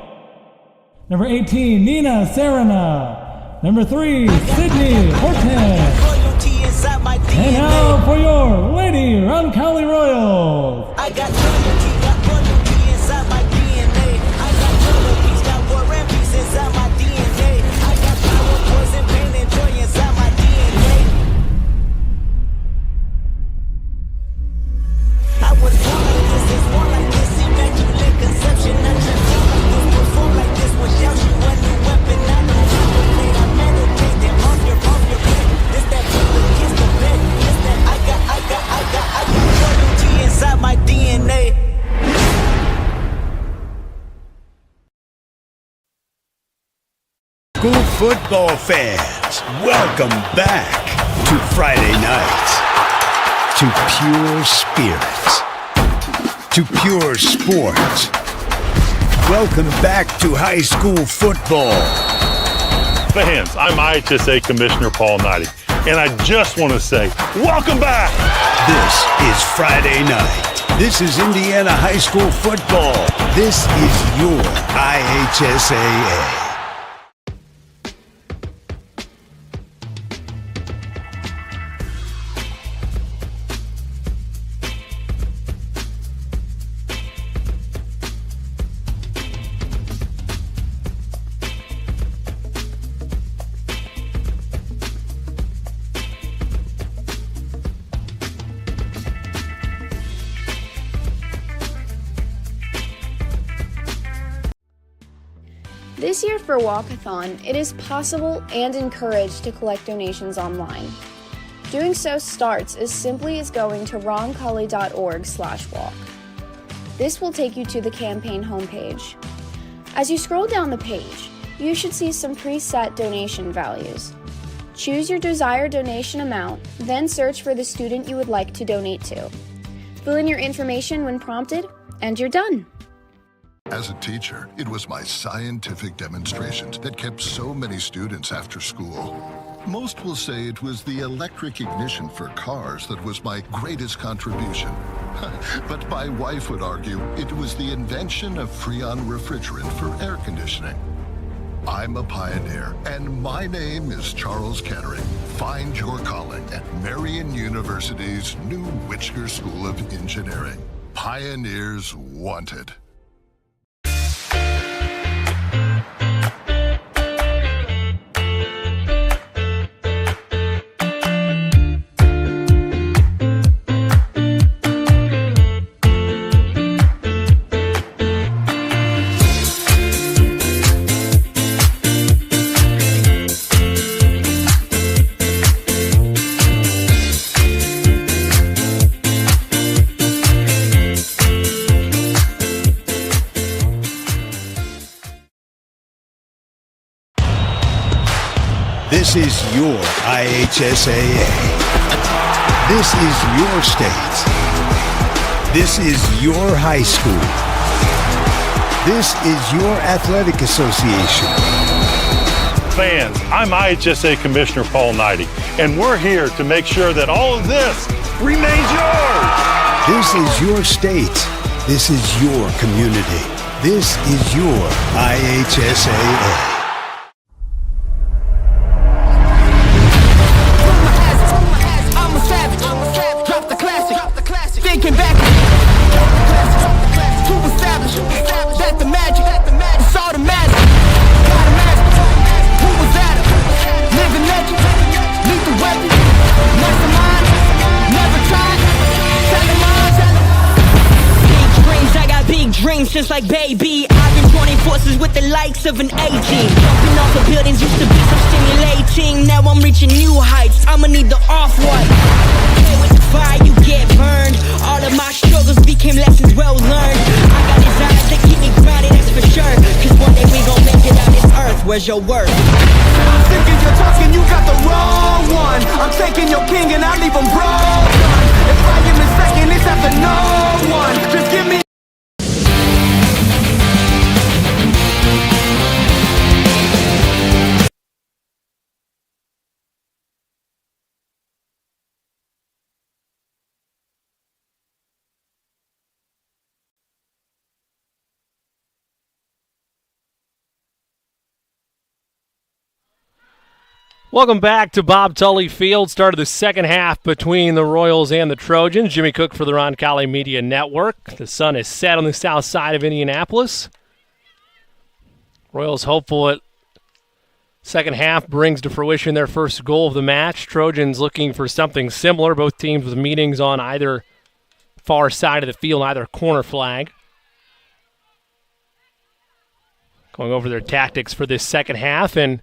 Number 18, Nina Serena. Number 3, Sydney Horton. And now for your Lady Roncalli Royals. I got loyalty inside my DNA. I got loyalty, got war and peace inside my DNA. I got power, poison, pain, and joy inside my DNA. I was born like this, is born like this, immaculate conception. I transform like this, perform like this, without you a new weapon. I know how to play, I meditate, then off your plate. This that feeling, kiss the bed. This that I got loyalty inside my DNA. School football fans, welcome back to Friday nights, to pure spirits, to pure sports. Welcome back to high school football. Fans, I'm IHSA Commissioner Paul Knighty, and I just want to say, welcome back! This is Friday night. This is Indiana high school football. This is your IHSAA. This year for Walkathon, it is possible and encouraged to collect donations online. Doing so starts as simply as going to roncalli.org/walk. This will take you to the campaign homepage. As you scroll down the page, you should see some preset donation values. Choose your desired donation amount, then search for the student you would like to donate to. Fill in your information when prompted, and you're done. As a teacher, it was my scientific demonstrations that kept so many students after school. Most will say it was the electric ignition for cars that was my greatest contribution. But my wife would argue it was the invention of Freon refrigerant for air conditioning. I'm a pioneer, and my name is Charles Kettering. Find your calling at Marion University's new Whitsker School of Engineering. Pioneers wanted. This is your IHSAA. This is your state. This is your high school. This is your athletic association. Fans, I'm IHSA Commissioner Paul Knighty, and we're here to make sure that all of this remains yours. This is your state. This is your community. This is your IHSAA. Thinking back, to establish that the magic, it's all the magic. Gotta magic. Who was that? Living legend, lethal weapon, mastermind, never tried. Big dreams, I got big dreams, just like baby. I've been joining forces with the likes of an A-team. Jumping off of buildings used to be so stimulating. Now I'm reaching new heights. I'ma need the off-white. Play with the fire, you get burned. All of my struggles became lessons well learned. I got desires that keep me grounded, that's for sure. Cause one day we gon' make it on this earth. Where's your worth? I'm thinking you're talking, you got the wrong one. I'm taking your king and I leave him broken. If I am mistaken, it's after no one. Just give me. Welcome back to Bob Tully Field. Start of the second half between the Royals and the Trojans. Jimmy Cook for the Roncalli Media Network. The sun is set on the south side of Indianapolis. Royals hopeful that second half brings to fruition their first goal of the match. Trojans looking for something similar. Both teams with meetings on either far side of the field, either corner flag. Going over their tactics for this second half and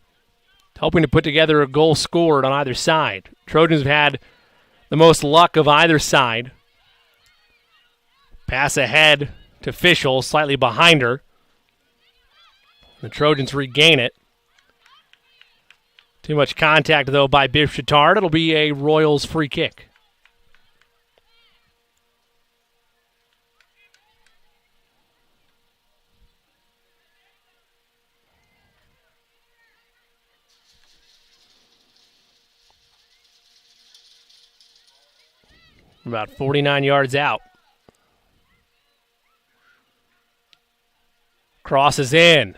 hoping to put together a goal scored on either side. Trojans have had the most luck of either side. Pass ahead to Fischel, slightly behind her. The Trojans regain it. Too much contact, though, by Biff Chatard. It'll be a Royals free kick. About 49 yards out. Crosses in.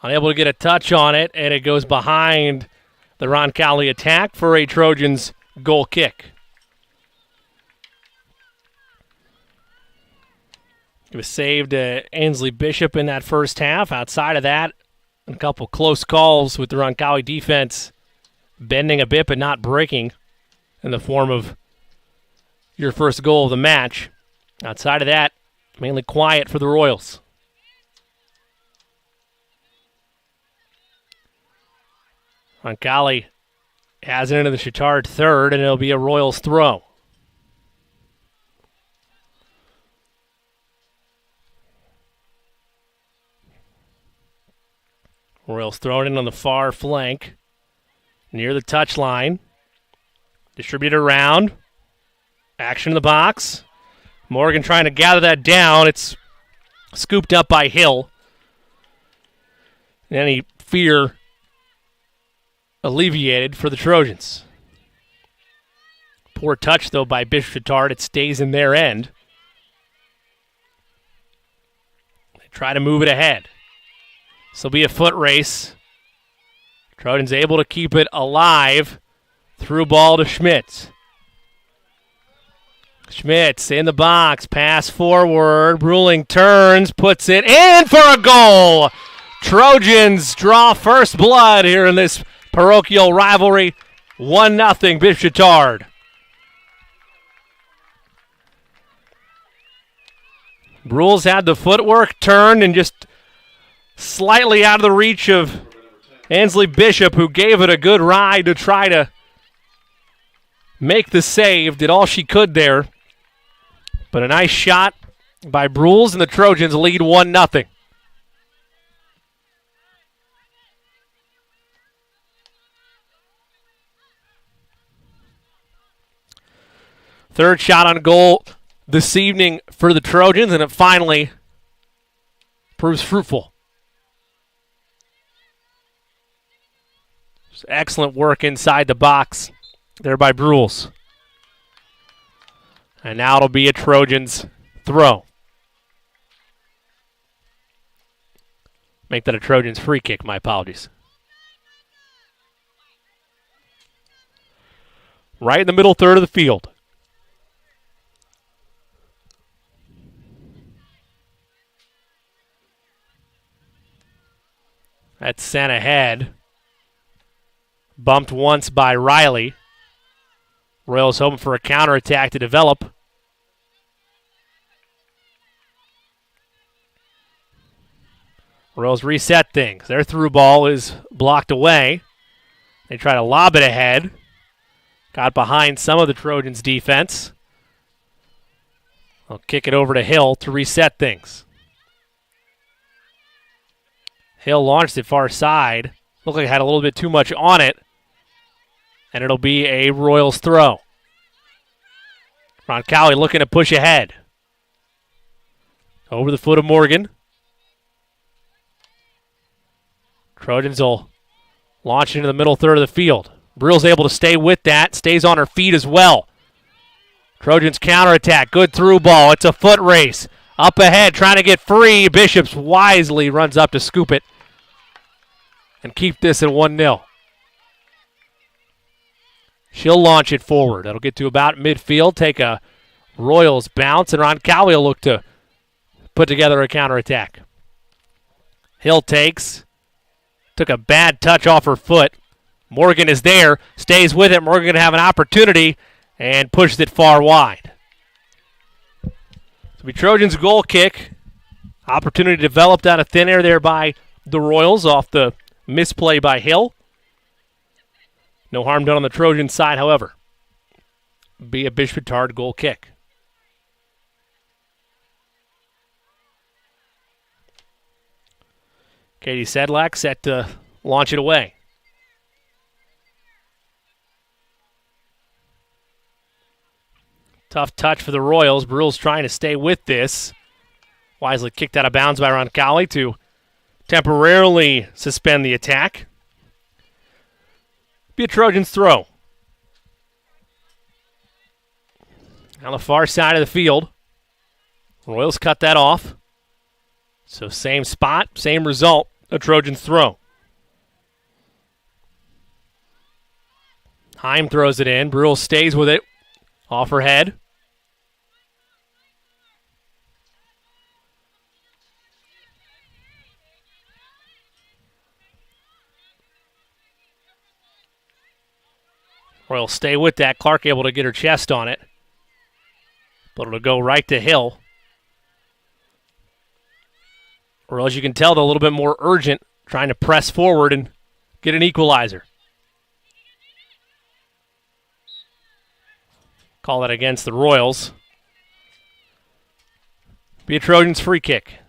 Unable to get a touch on it, and it goes behind the Roncalli attack for a Trojans goal kick. It was saved Ainsley Bishop in that first half. Outside of that, a couple close calls with the Roncalli defense bending a bit but not breaking in the form of your first goal of the match. Outside of that, mainly quiet for the Royals. Roncalli has it into the Chatard third, and it'll be a Royals throw. Royals thrown in on the far flank, near the touchline. Distributed around. Action in the box. Morgan trying to gather that down. It's scooped up by Hill. Any fear alleviated for the Trojans. Poor touch, though, by Bishop Chatard. It stays in their end. They try to move it ahead. This will be a foot race. Trojans able to keep it alive. Through ball to Schmitz. Schmitz in the box, pass forward, Bruling turns, puts it in for a goal. Trojans draw first blood here in this parochial rivalry. 1-0, Bishop Chatard. Brules had the footwork, turned, and just slightly out of the reach of Ainsley Bishop, who gave it a good ride to try to make the save. Did all she could there. But a nice shot by Brules, and the Trojans lead 1-0. Third shot on goal this evening for the Trojans, and it finally proves fruitful. Just excellent work inside the box there by Brules. And now it'll be a Trojans throw. Make that a Trojans free kick, my apologies. Right in the middle third of the field. That's sent ahead. Bumped once by Riley. Royals hoping for a counterattack to develop. Royals reset things. Their through ball is blocked away. They try to lob it ahead. Got behind some of the Trojans' defense. They'll kick it over to Hill to reset things. Hill launched it far side. Looked like it had a little bit too much on it. And it'll be a Royals throw. Roncalli looking to push ahead. Over the foot of Morgan. Trojans will launch into the middle third of the field. Brill's able to stay with that. Stays on her feet as well. Trojans counterattack. Good through ball. It's a foot race. Up ahead, trying to get free. Bishops wisely runs up to scoop it and keep this at 1-0. She'll launch it forward. That'll get to about midfield, take a Royals bounce, and Roncalli will look to put together a counterattack. Hill takes. Took a bad touch off her foot. Morgan is there, stays with it. Morgan going to have an opportunity and pushes it far wide. So be Trojans' goal kick. Opportunity developed out of thin air there by the Royals off the misplay by Hill. No harm done on the Trojan side, however. Be a Chatard goal kick. Katie Sedlak set to launch it away. Tough touch for the Royals. Brill's trying to stay with this. Wisely kicked out of bounds by Roncalli to temporarily suspend the attack. Be a Trojans throw. On the far side of the field. Royals cut that off. So same spot, same result, a Trojans throw. Heim throws it in. Brule stays with it. Off her head. Royals stay with that. Clark able to get her chest on it. But it'll go right to Hill. Or as you can tell, they're a little bit more urgent, trying to press forward and get an equalizer. Call that against the Royals. Be a Trojans free kick.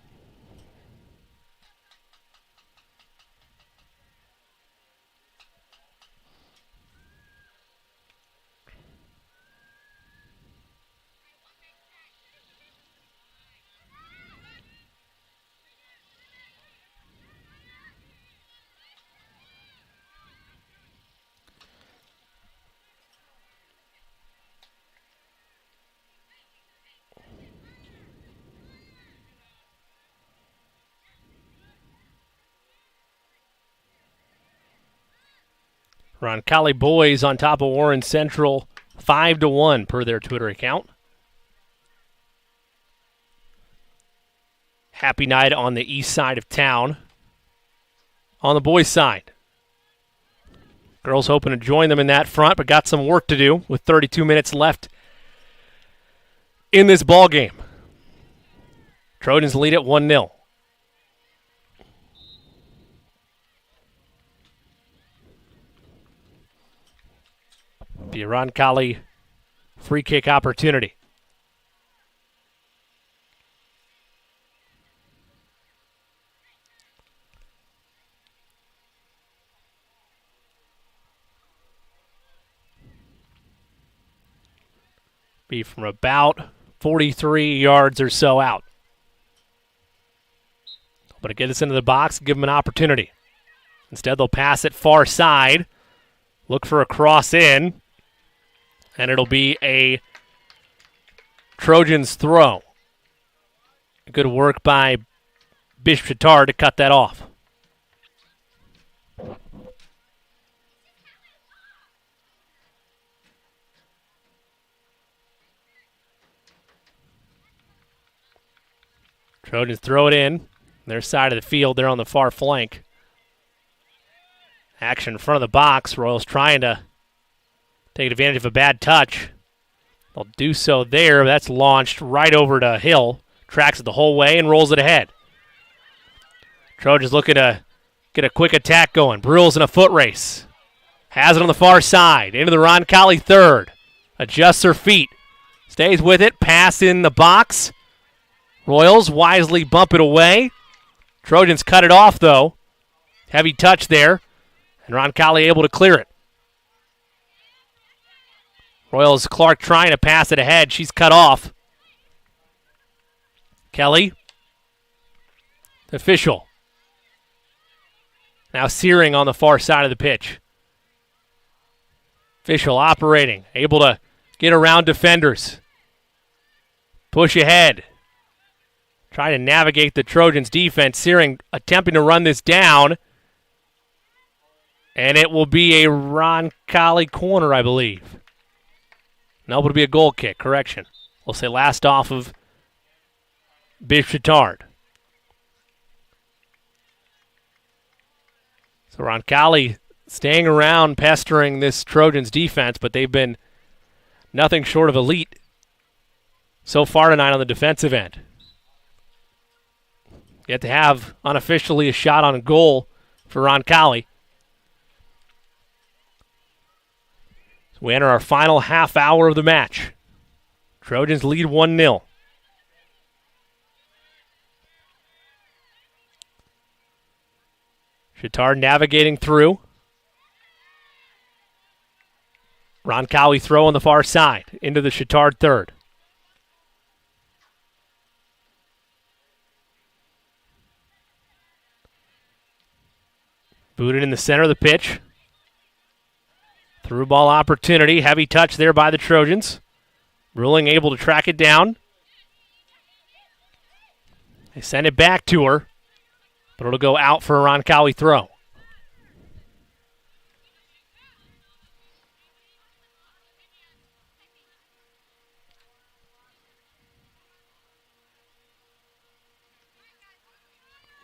Roncalli boys on top of Warren Central 5-1 per their Twitter account. Happy night on the east side of town. On the boys' side. Girls hoping to join them in that front, but got some work to do with 32 minutes left in this ball game. Trojans lead at 1-0. Be a Roncalli free kick opportunity. Be from about 43 yards or so out. But to get us into the box, give them an opportunity. Instead, they'll pass it far side. Look for a cross in. And it'll be a Trojans throw. Good work by Bishop Chatard to cut that off. Trojans throw it in. Their side of the field, they're on the far flank. Action in front of the box. Royals trying to take advantage of a bad touch. They'll do so there. That's launched right over to Hill. Tracks it the whole way and rolls it ahead. Trojans looking to get a quick attack going. Brewell's in a foot race. Has it on the far side. Into the Roncalli third. Adjusts her feet. Stays with it. Pass in the box. Royals wisely bump it away. Trojans cut it off, though. Heavy touch there. And Roncalli able to clear it. Royals Clark trying to pass it ahead. She's cut off. Kelly. Official. Now Searing on the far side of the pitch. Official operating. Able to get around defenders. Push ahead. Trying to navigate the Trojans' defense. Searing attempting to run this down. And it will be a Roncalli corner, I believe. No, it'll be a goal kick. Correction. We'll say last off of Bishop Chatard. So Roncalli staying around, pestering this Trojans defense, but they've been nothing short of elite so far tonight on the defensive end. Yet to have unofficially a shot on goal for Roncalli. So we enter our final half hour of the match. Trojans lead 1-0. Chatard navigating through. Roncalli throw on the far side into the Chatard third. Booted in the center of the pitch. Through ball opportunity. Heavy touch there by the Trojans. Ruling able to track it down. They send it back to her, but it'll go out for a Roncalli throw.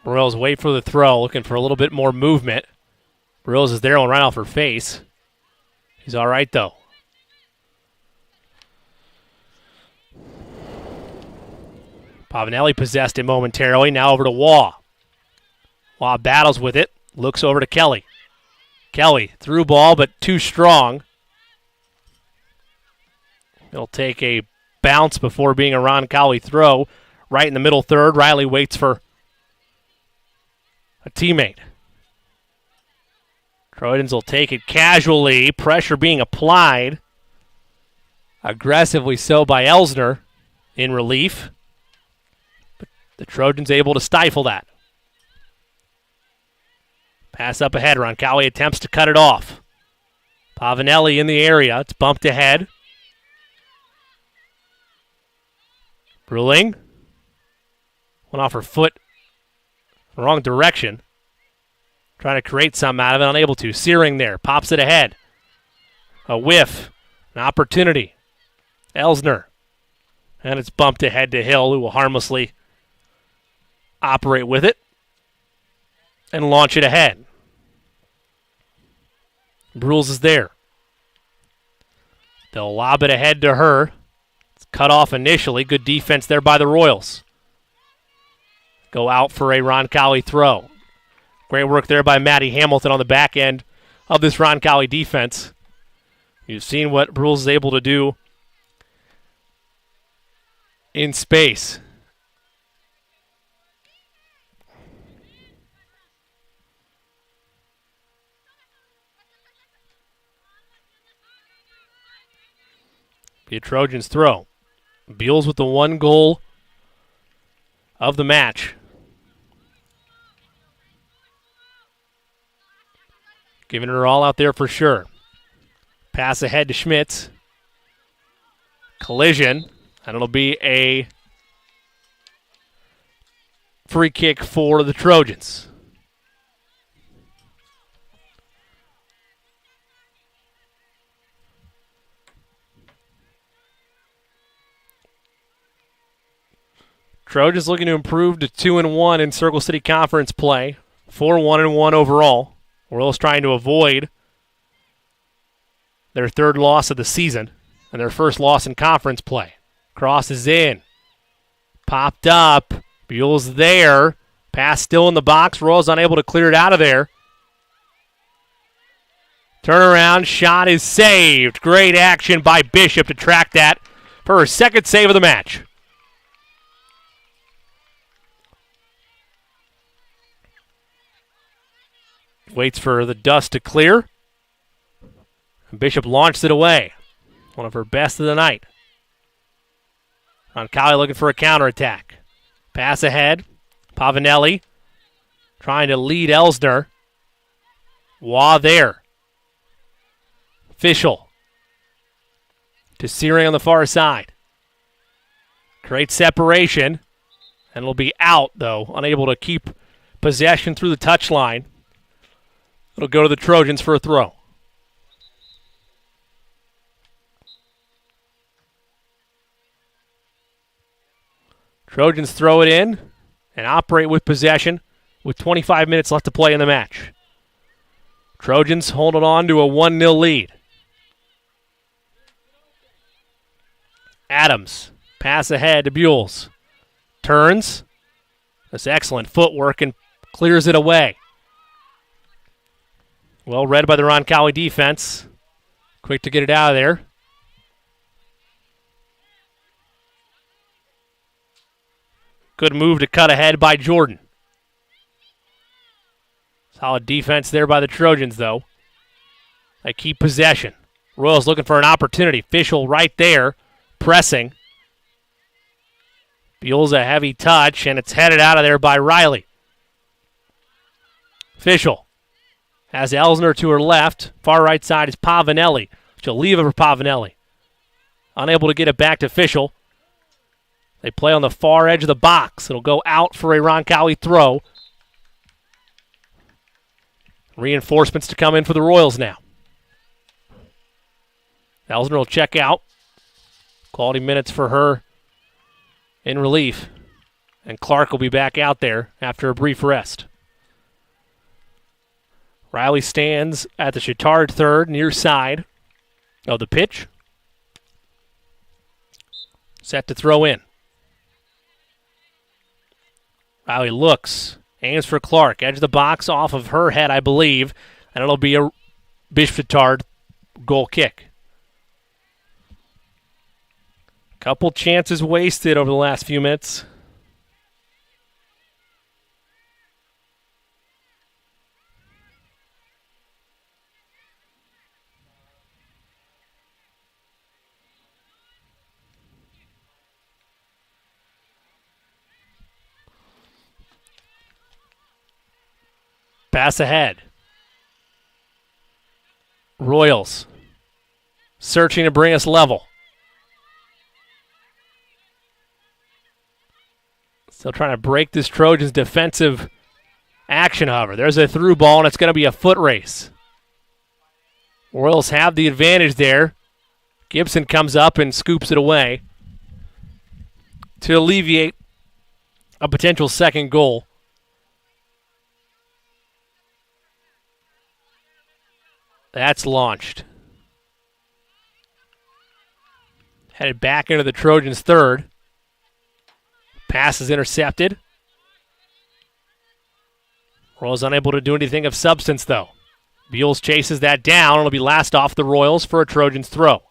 Royals wait for the throw, looking for a little bit more movement. Royals is there on right off her face. He's all right, though. Pavanelli possessed it momentarily. Now over to Waugh. Waugh battles with it. Looks over to Kelly. Kelly, through ball, but too strong. It'll take a bounce before being a Roncalli throw. Right in the middle third. Riley waits for a teammate. Trojans will take it casually. Pressure being applied. Aggressively so by Elsner in relief. But the Trojans able to stifle that. Pass up ahead. Roncalli attempts to cut it off. Pavanelli in the area. It's bumped ahead. Ruling. Went off her foot. Wrong direction. Trying to create something out of it. Unable to. Searing there. Pops it ahead. A whiff. An opportunity. Elsner. And it's bumped ahead to Hill, who will harmlessly operate with it and launch it ahead. Brules is there. They'll lob it ahead to her. It's cut off initially. Good defense there by the Royals. Go out for a Roncalli throw. Great work there by Maddie Hamilton on the back end of this Roncalli defense. You've seen what Brules is able to do in space. Be a Trojans throw. Beals with the 1 goal of the match. Giving her all out there for sure. Pass ahead to Schmitz. Collision. And it'll be a free kick for the Trojans. Trojans looking to improve to 2-1 in Circle City Conference play. 4-1-1 overall. Royals trying to avoid their 3rd loss of the season and their 1st loss in conference play. Cross is in. Popped up. Buell's there. Pass still in the box. Royals unable to clear it out of there. Turnaround shot is saved. Great action by Bishop to track that for her 2nd save of the match. Waits for the dust to clear. Bishop launched it away. One of her best of the night. Roncalli looking for a counterattack. Pass ahead. Pavanelli trying to lead Elsner. Waugh there. Fischel to Searing on the far side. Great separation. And it'll be out, though. Unable to keep possession through the touchline. It'll go to the Trojans for a throw. Trojans throw it in and operate with possession with 25 minutes left to play in the match. Trojans holding on to a 1-0 lead. Adams, pass ahead to Buells. Turns. That's excellent footwork and clears it away. Well read by the Roncalli defense. Quick to get it out of there. Good move to cut ahead by Jordan. Solid defense there by the Trojans, though. They keep possession. Royals looking for an opportunity. Fischel right there, pressing. Buell's a heavy touch, and it's headed out of there by Riley. Fischel has Elsner to her left. Far right side is Pavanelli. She'll leave it for Pavanelli. Unable to get it back to Fischel. They play on the far edge of the box. It'll go out for a Roncalli throw. Reinforcements to come in for the Royals now. Elsner will check out. Quality minutes for her in relief. And Clark will be back out there after a brief rest. Riley stands at the Chatard third, near side of the pitch. Set to throw in. Riley looks, aims for Clark. Edge of the box off of her head, I believe. And it'll be a Bishop Chatard goal kick. Couple chances wasted over the last few minutes. Pass ahead. Royals searching to bring us level. Still trying to break this Trojans defensive action, however. There's a through ball, and it's going to be a foot race. Royals have the advantage there. Gibson comes up and scoops it away to alleviate a potential second goal. That's launched. Headed back into the Trojans' third. Pass is intercepted. Royals unable to do anything of substance, though. Beals chases that down. It'll be last off the Royals for a Trojans throw.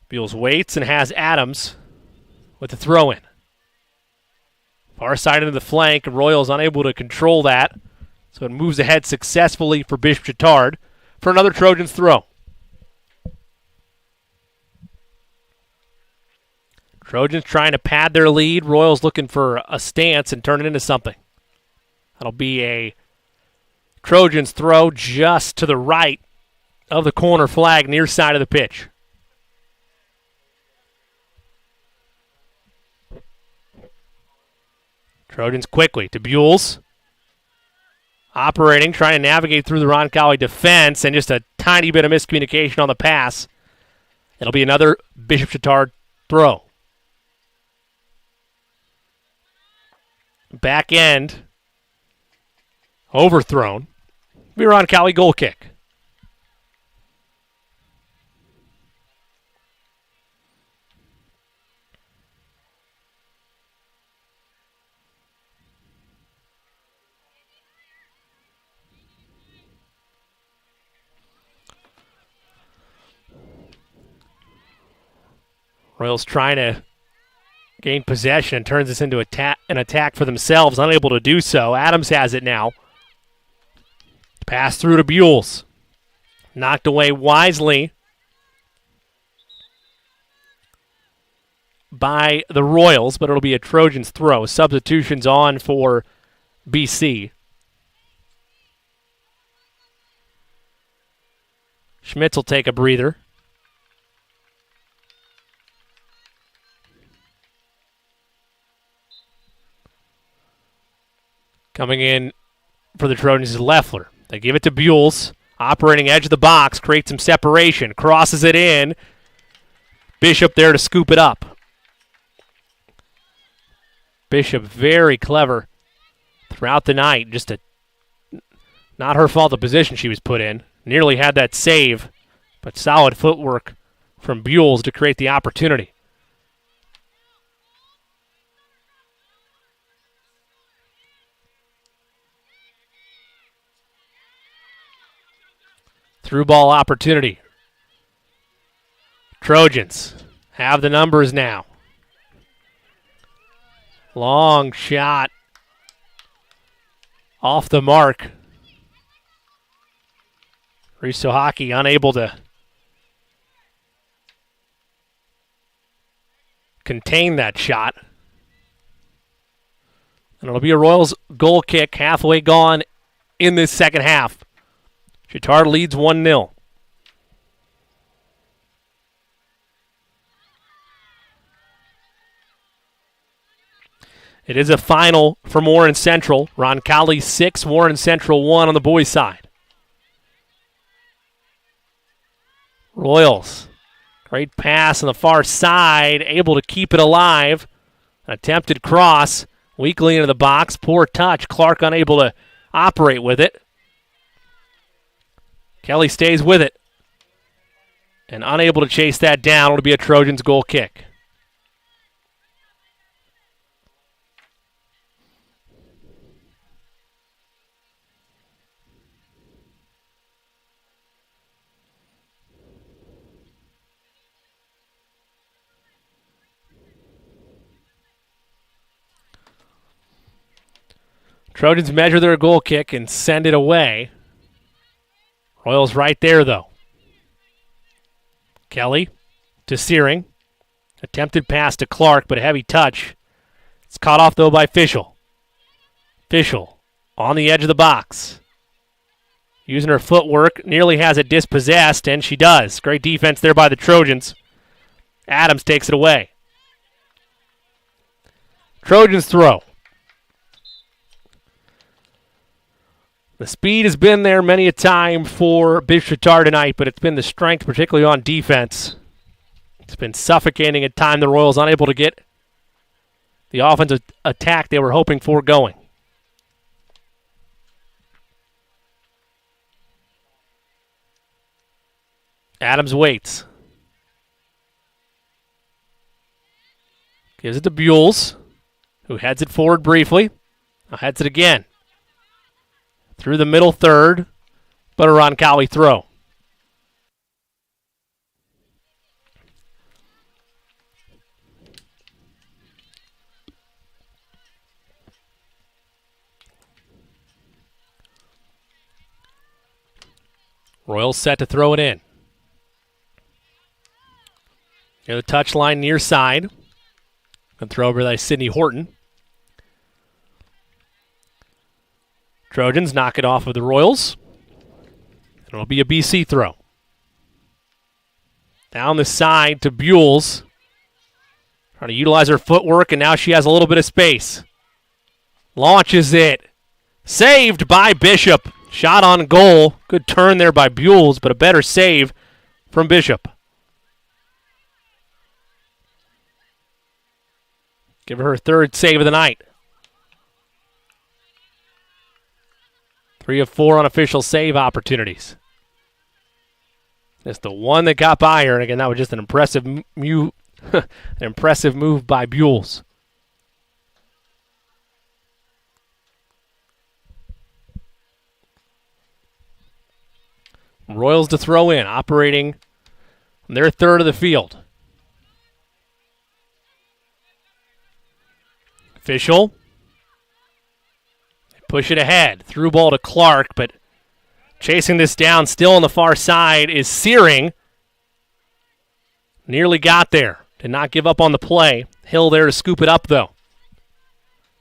Beals waits and has Adams with the throw-in. Far side into the flank. Royals unable to control that. So it moves ahead successfully for Bishop Chatard for another Trojans throw. Trojans trying to pad their lead. Royals looking for a stance and turn it into something. That'll be a Trojans throw just to the right of the corner flag, near side of the pitch. Trojans quickly to Buell. Operating, trying to navigate through the Roncalli defense, and just a tiny bit of miscommunication on the pass. It'll be another Bishop Chatard throw. Back end. Overthrown. Be Roncalli goal kick. Royals trying to gain possession and turns this into an attack for themselves, unable to do so. Adams has it now. Pass through to Buell. Knocked away wisely by the Royals, but it'll be a Trojans throw. Substitutions on for BC. Schmitz will take a breather. Coming in for the Trojans is Leffler. They give it to Buell. Operating edge of the box, creates some separation, crosses it in. Bishop there to scoop it up. Bishop very clever throughout the night. Just not her fault the position she was put in. Nearly had that save, but solid footwork from Buell to create the opportunity. Through ball opportunity. Trojans have the numbers now. Long shot off the mark. Riso Hockey unable to contain that shot. And it'll be a Royals goal kick halfway gone in this second half. Chatard leads 1-0. It is a final from Warren Central. Roncalli 6, Warren Central 1 on the boys' side. Royals, great pass on the far side, able to keep it alive. An attempted cross, weakly into the box, poor touch. Clark unable to operate with it. Kelly stays with it and unable to chase that down. It'll be a Trojans goal kick. Trojans measure their goal kick and send it away. Royals right there, though. Kelly to Searing. Attempted pass to Clark, but a heavy touch. It's caught off, though, by Fischel. Fischel on the edge of the box. Using her footwork, nearly has it dispossessed, and she does. Great defense there by the Trojans. Adams takes it away. Trojans throw. The speed has been there many a time for Bishop Chatard tonight, but it's been the strength, particularly on defense. It's been suffocating at times. The Royals unable to get the offensive attack they were hoping for going. Adams waits. Gives it to Buell, who heads it forward briefly. Now heads it again. Through the middle third, but a Roncalli throw. Royals set to throw it in. Near the touchline, near side. And throw over by Sidney Horton. Trojans knock it off of the Royals. It'll be a BC throw. Down the side to Buell. Trying to utilize her footwork, and now she has a little bit of space. Launches it. Saved by Bishop. Shot on goal. Good turn there by Buell, but a better save from Bishop. Give her third save of the night. 3 of 4 unofficial save opportunities. It's the one that got by her, and again, that was just an impressive move, an impressive move by Buell. Royals to throw in, operating on their third of the field. Official. Push it ahead. Through ball to Clark, but chasing this down still on the far side is Searing. Nearly got there. Did not give up on the play. Hill there to scoop it up, though.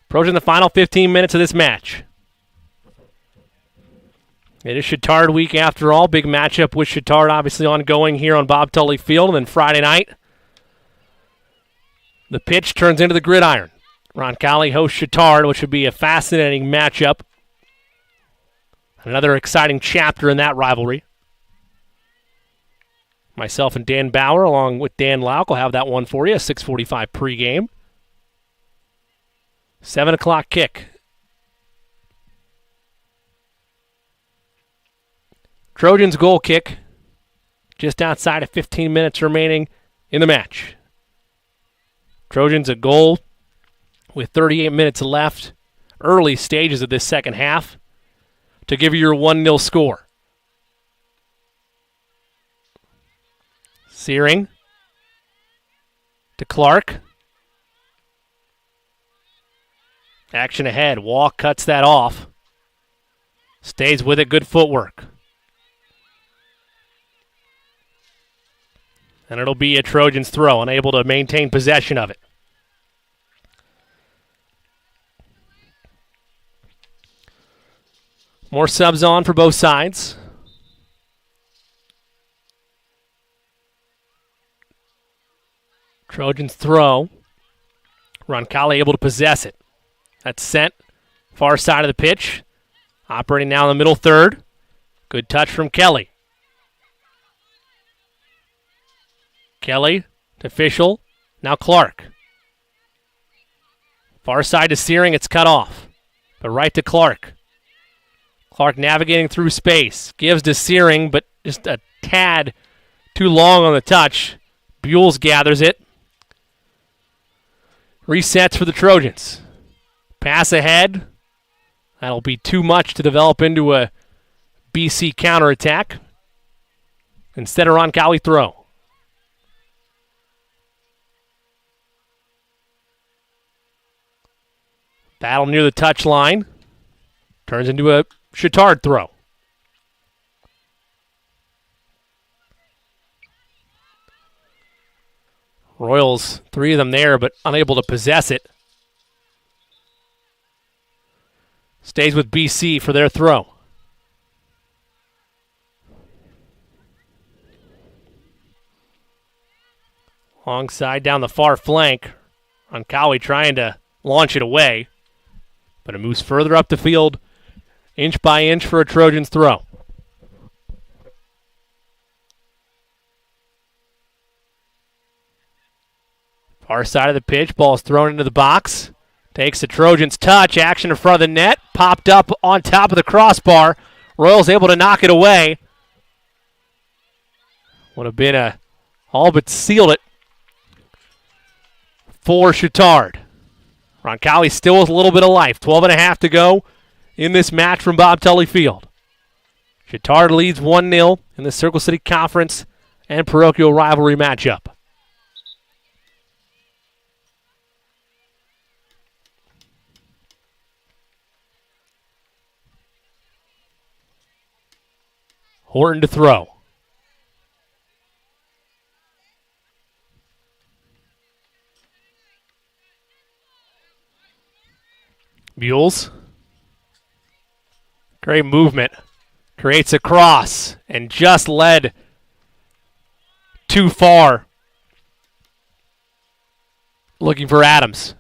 Approaching the final 15 minutes of this match. It is Chatard week after all. Big matchup with Chatard obviously ongoing here on Bob Tully Field. And then Friday night, the pitch turns into the gridiron. Roncalli hosts Chatard, which would be a fascinating matchup. Another exciting chapter in that rivalry. Myself and Dan Bauer, along with Dan Lauk, will have that one for you. 6:45 pregame. 7 o'clock kick. Trojans goal kick. Just outside of 15 minutes remaining in the match. Trojans a goal with 38 minutes left. Early stages of this second half to give you your 1-0 score. Searing to Clark. Action ahead. Walk cuts that off. Stays with it. Good footwork. And it'll be a Trojans throw, unable to maintain possession of it. More subs on for both sides. Trojans throw. Roncalli able to possess it. That's sent. Far side of the pitch. Operating now in the middle third. Good touch from Kelly. Kelly to Fischel. Now Clark. Far side to Searing. It's cut off. But right to Clark. Clark navigating through space. Gives to Searing, but just a tad too long on the touch. Buell gathers it. Resets for the Trojans. Pass ahead. That'll be too much to develop into a BC counterattack. Instead of Roncalli throw. Battle near the touchline. Turns into a Chatard throw. Royals, 3 of them there, but unable to possess it. Stays with BC for their throw. Long side down the far flank. Roncalli trying to launch it away, but it moves further up the field, inch by inch for a Trojans throw. Far side of the pitch, ball's thrown into the box. Takes the Trojans touch, action in front of the net, popped up on top of the crossbar. Royals able to knock it away. Would have been all but sealed it for Chatard. Roncalli still with a little bit of life. 12.5 to go in this match from Bob Tully Field. Chatard leads 1-0 in the Circle City Conference and parochial rivalry matchup. Horton to throw. Buells. Great movement. Creates a cross and just led too far. Looking for Adams.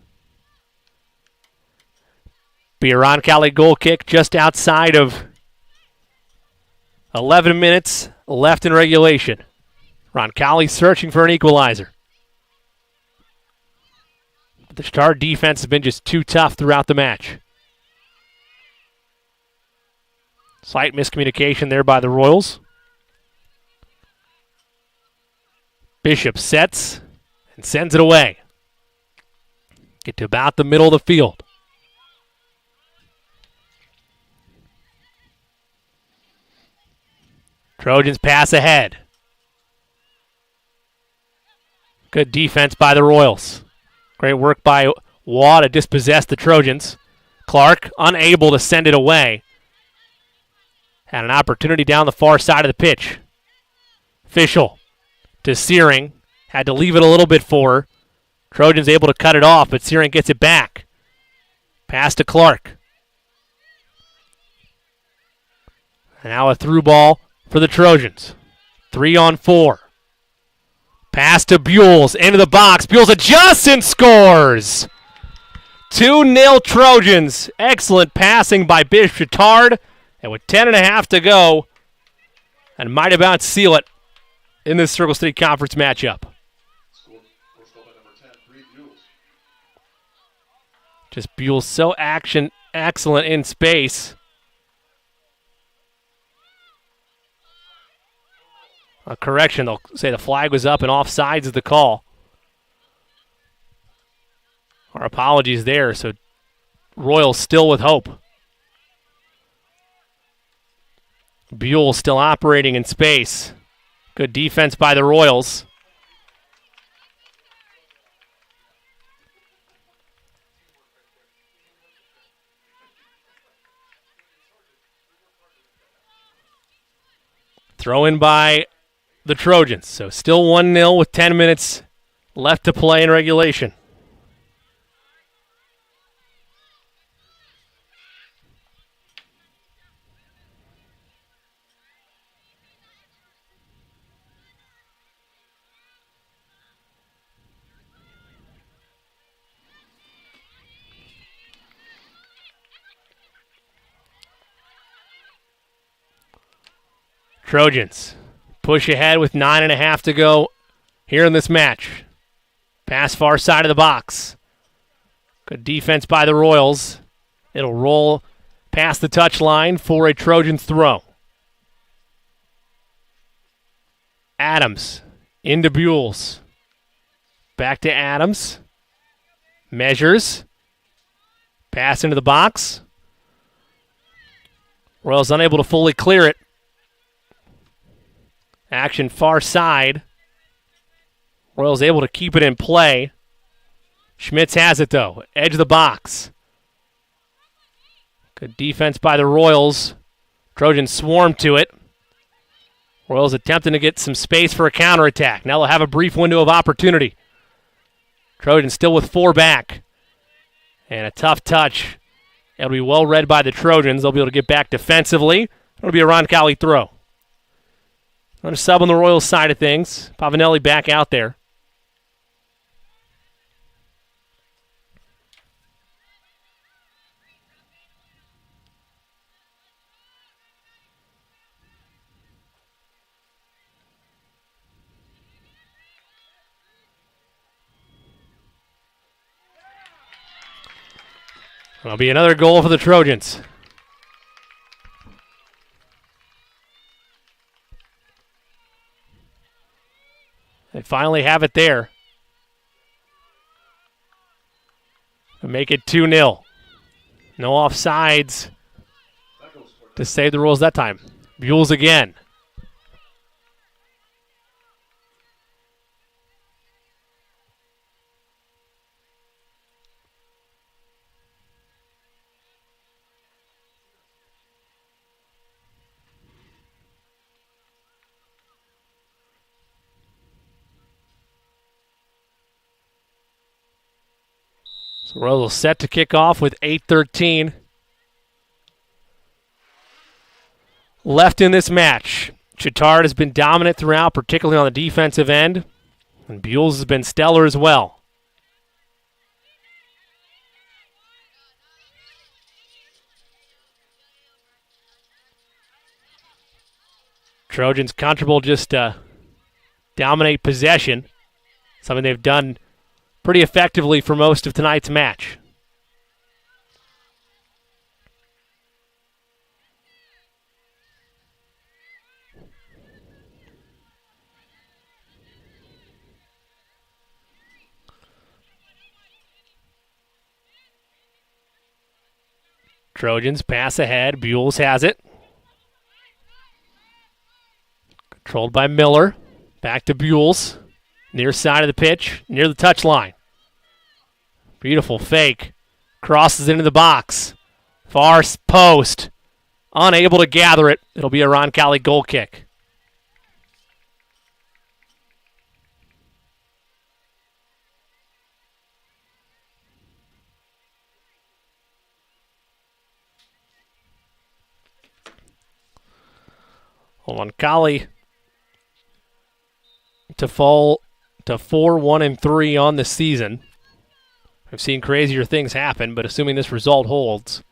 Be a Roncalli goal kick just outside of 11 minutes left in regulation. Roncalli searching for an equalizer. The Chatard defense has been just too tough throughout the match. Slight miscommunication there by the Royals. Bishop sets and sends it away. Get to about the middle of the field. Trojans pass ahead. Good defense by the Royals. Great work by Waugh to dispossess the Trojans. Clark unable to send it away. Had an opportunity down the far side of the pitch. Fischel to Searing. Had to leave it a little bit for her. Trojans able to cut it off, but Searing gets it back. Pass to Clark. And now a through ball for the Trojans. 3-on-4. Pass to Buells, into the box. Buells adjusts and scores! 2-0 Trojans. Excellent passing by Bishop Chatard. And with 10.5 to go, and might about seal it in this Circle City Conference matchup. Just Buells so excellent in space. A correction, they'll say the flag was up and offsides is the call. Our apologies there, so Royals still with hope. Buell still operating in space. Good defense by the Royals. Throw in by the Trojans. So still 1-0 with 10 minutes left to play in regulation. Trojans push ahead with 9.5 to go here in this match. Pass far side of the box. Good defense by the Royals. It'll roll past the touchline for a Trojan throw. Adams into Buells. Back to Adams. Measures. Pass into the box. Royals unable to fully clear it. Action far side. Royals able to keep it in play. Schmitz has it though. Edge of the box. Good defense by the Royals. Trojans swarm to it. Royals attempting to get some space for a counterattack. Now they'll have a brief window of opportunity. Trojans still with 4 back. And a tough touch. It'll be well read by the Trojans. They'll be able to get back defensively. It'll be a Roncalli throw. Another sub on the Royals side of things. Pavanelli back out there. That'll be another goal for the Trojans. They finally have it there. And make it 2-0. No offsides to save the Royals that time. Buells again. So Royals set to kick off with 8:13 left in this match. Chatard has been dominant throughout, particularly on the defensive end, and Buell's has been stellar as well. Trojans comfortable just dominate possession, something they've done pretty effectively for most of tonight's match. Trojans pass ahead. Buell's has it. Controlled by Miller. Back to Buell's. Near side of the pitch, near the touchline. Beautiful fake. Crosses into the box. Far post. Unable to gather it. It'll be a Roncalli goal kick. Roncalli to fall to 4-1-3 on the season. I've seen crazier things happen, but assuming this result holds,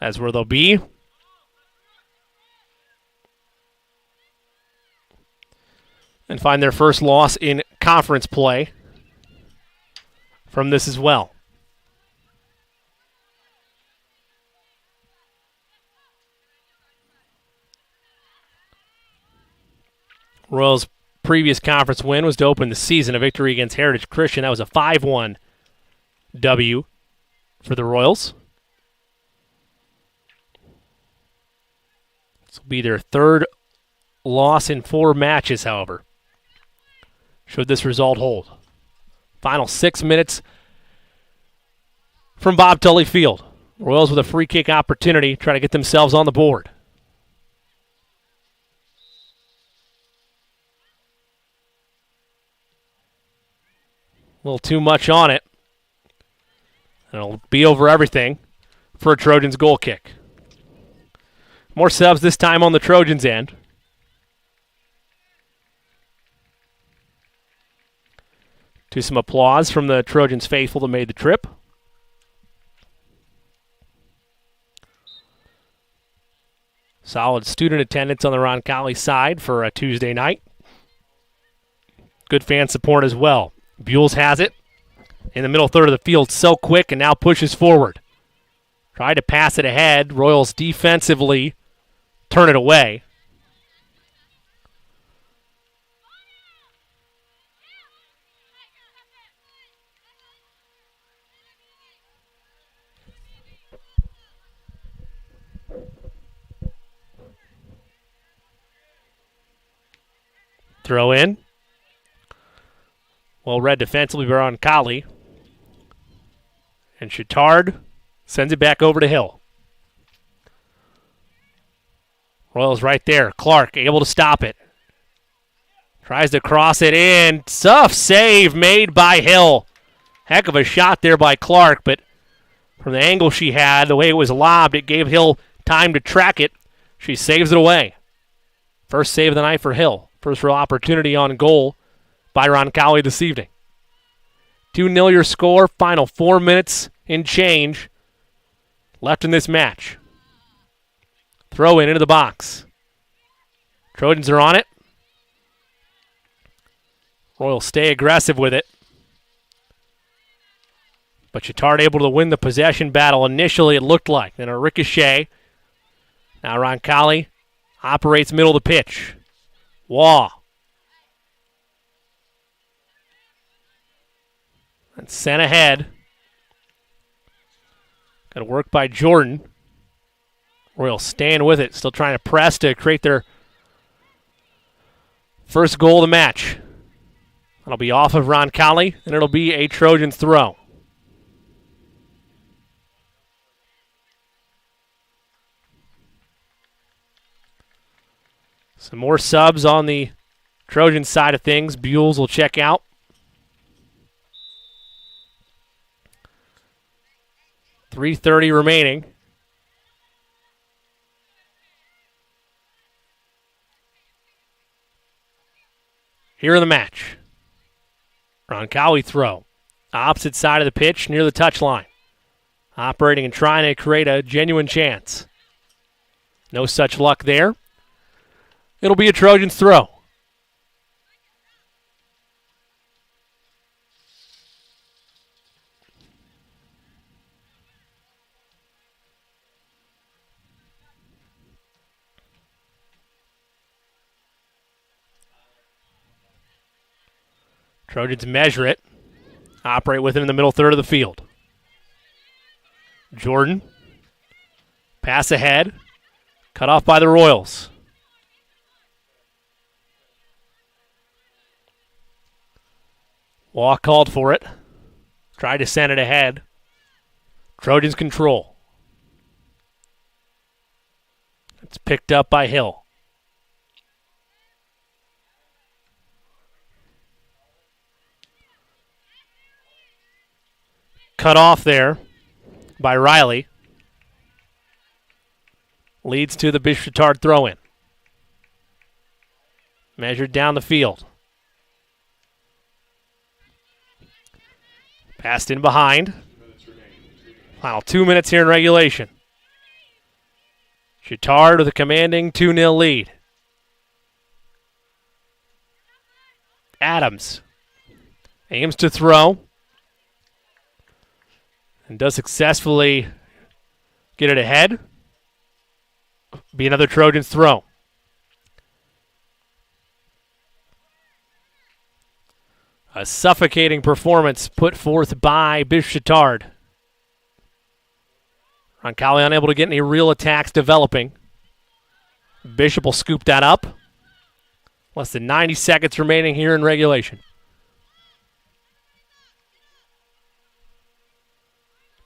that's where they'll be. And find their first loss in conference play from this as well. Royals' previous conference win was to open the season, a victory against Heritage Christian. That was a 5-1 W for the Royals. This will be their third loss in 4 matches, however, should this result hold. Final 6 minutes from Bob Tully Field. Royals with a free kick opportunity, try to get themselves on the board. A little too much on it. And it'll be over everything for a Trojans goal kick. More subs this time on the Trojans end. To some applause from the Trojans faithful that made the trip. Solid student attendance on the Roncalli side for a Tuesday night. Good fan support as well. Buell's has it in the middle third of the field, so quick, and now pushes forward. Tried to pass it ahead. Royals defensively turn it away. Throw in. Well read defensively by Roncalli. And Chatard sends it back over to Hill. Royals right there. Clark able to stop it. Tries to cross it in. Tough save made by Hill. Heck of a shot there by Clark, but from the angle she had, the way it was lobbed, it gave Hill time to track it. She saves it away. First save of the night for Hill. First real opportunity on goal by Roncalli this evening. 2-0 your score, final 4 minutes in change left in this match. Throw in into the box. Trojans are on it. Royals stay aggressive with it. But Chatard able to win the possession battle initially, it looked like. Then a ricochet. Now Roncalli operates middle of the pitch. Waugh. And sent ahead. Got to work by Jordan. Royals staying with it, still trying to press to create their first goal of the match. That'll be off of Roncalli, and it'll be a Trojans throw. Some more subs on the Trojan side of things. Buell's will check out. 3:30 remaining. Here in the match. Roncalli throw. Opposite side of the pitch, near the touchline. Operating and trying to create a genuine chance. No such luck there. It'll be a Trojans throw. Trojans measure it. Operate with it in the middle third of the field. Jordan. Pass ahead. Cut off by the Royals. Walk called for it. Tried to send it ahead. Trojans control. It's picked up by Hill. Cut off there by Riley. Leads to the Chatard throw-in. Measured down the field. Passed in behind. Final 2 minutes here in regulation. Chatard with a commanding 2-0 lead. Adams aims to throw. And does successfully get it ahead. Be another Trojans throw. A suffocating performance put forth by Chatard. Roncalli unable to get any real attacks developing. Bishop will scoop that up. Less than 90 seconds remaining here in regulation.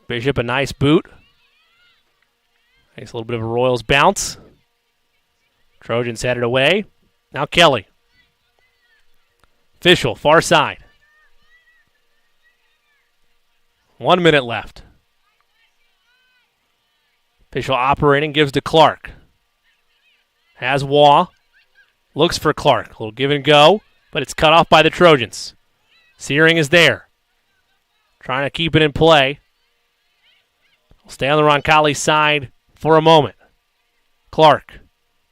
Bishop, a nice boot. Nice little bit of a Royals bounce. Trojans headed away. Now Kelly. Official, far side. 1 minute left. Official operating, gives to Clark. Has Waugh. Looks for Clark. A little give and go, but it's cut off by the Trojans. Searing is there. Trying to keep it in play. We'll stay on the Roncalli side for a moment. Clark.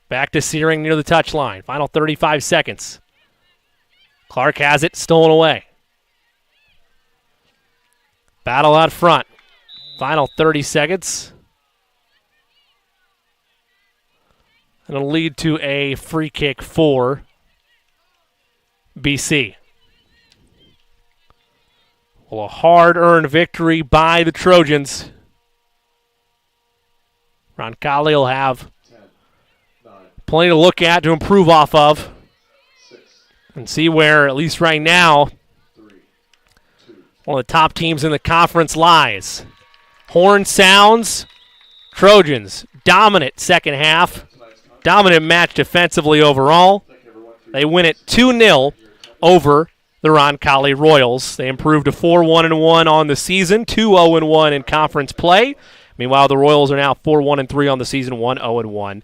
Back to Searing near the touchline. Final 35 seconds. Clark has it, stolen away. Battle out front. Final 30 seconds. And it'll lead to a free kick for BC. Well, a hard-earned victory by the Trojans. Roncalli will have plenty to look at, to improve off of, and see where, at least right now, one of the top teams in the conference lies. Horn sounds. Trojans, dominant second half. Dominant match defensively overall. They win it 2-0 over the Roncalli Royals. They improved to 4-1-1 on the season, 2-0-1 in conference play. Meanwhile, the Royals are now 4-1-3 on the season, 1-0-1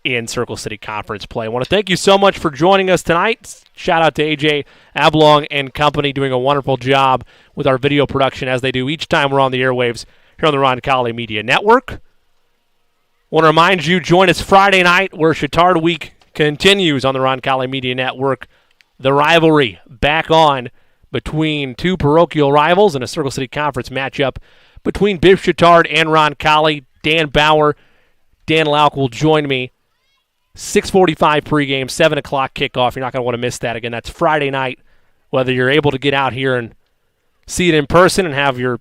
in Circle City Conference play. I want to thank you so much for joining us tonight. Shout out to AJ Ablong and company doing a wonderful job with our video production as they do each time we're on the airwaves here on the Roncalli Media Network. Want to remind you, join us Friday night where Chatard Week continues on the Roncalli Media Network. The rivalry back on between two parochial rivals in a Circle City Conference matchup between Chatard and Roncalli. Dan Bauer, Dan Lauk will join me. 6:45 pregame, 7 o'clock kickoff. You're not going to want to miss that. Again, that's Friday night. Whether you're able to get out here and see it in person and have your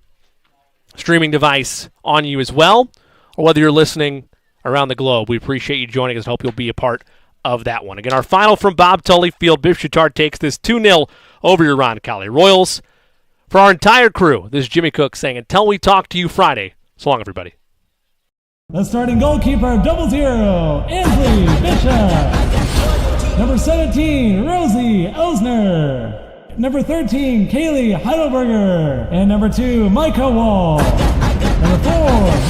streaming device on you as well, or whether you're listening around the globe, we appreciate you joining us and hope you'll be a part of that one. Again, our final from Bob Tully Field. Chatard takes this 2-0 over your Roncalli Royals. For our entire crew, this is Jimmy Cook saying, until we talk to you Friday, so long, everybody. The starting goalkeeper, 0-0, Ansley Bishop. Number 17, Rosie Osner. Number 13, Kaylee Heidelberger. And number 2, Micah Wall. Number 4,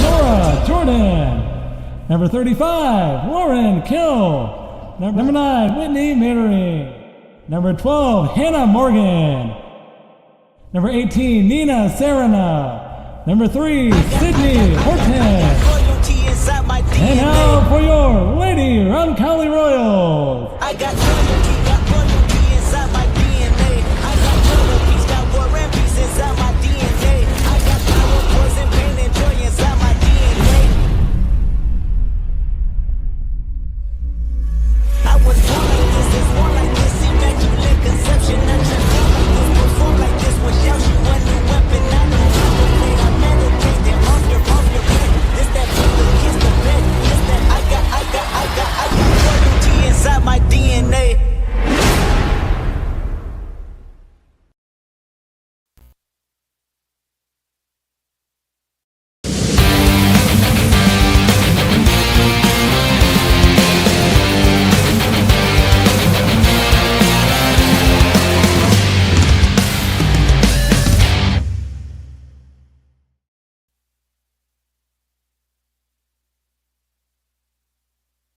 Nora Jordan. Number 35, Lauren Kill. Number 9, Whitney Matering. Number 12, Hannah Morgan. Number 18, Nina Serena. Number 3, Sydney Horton. And now for your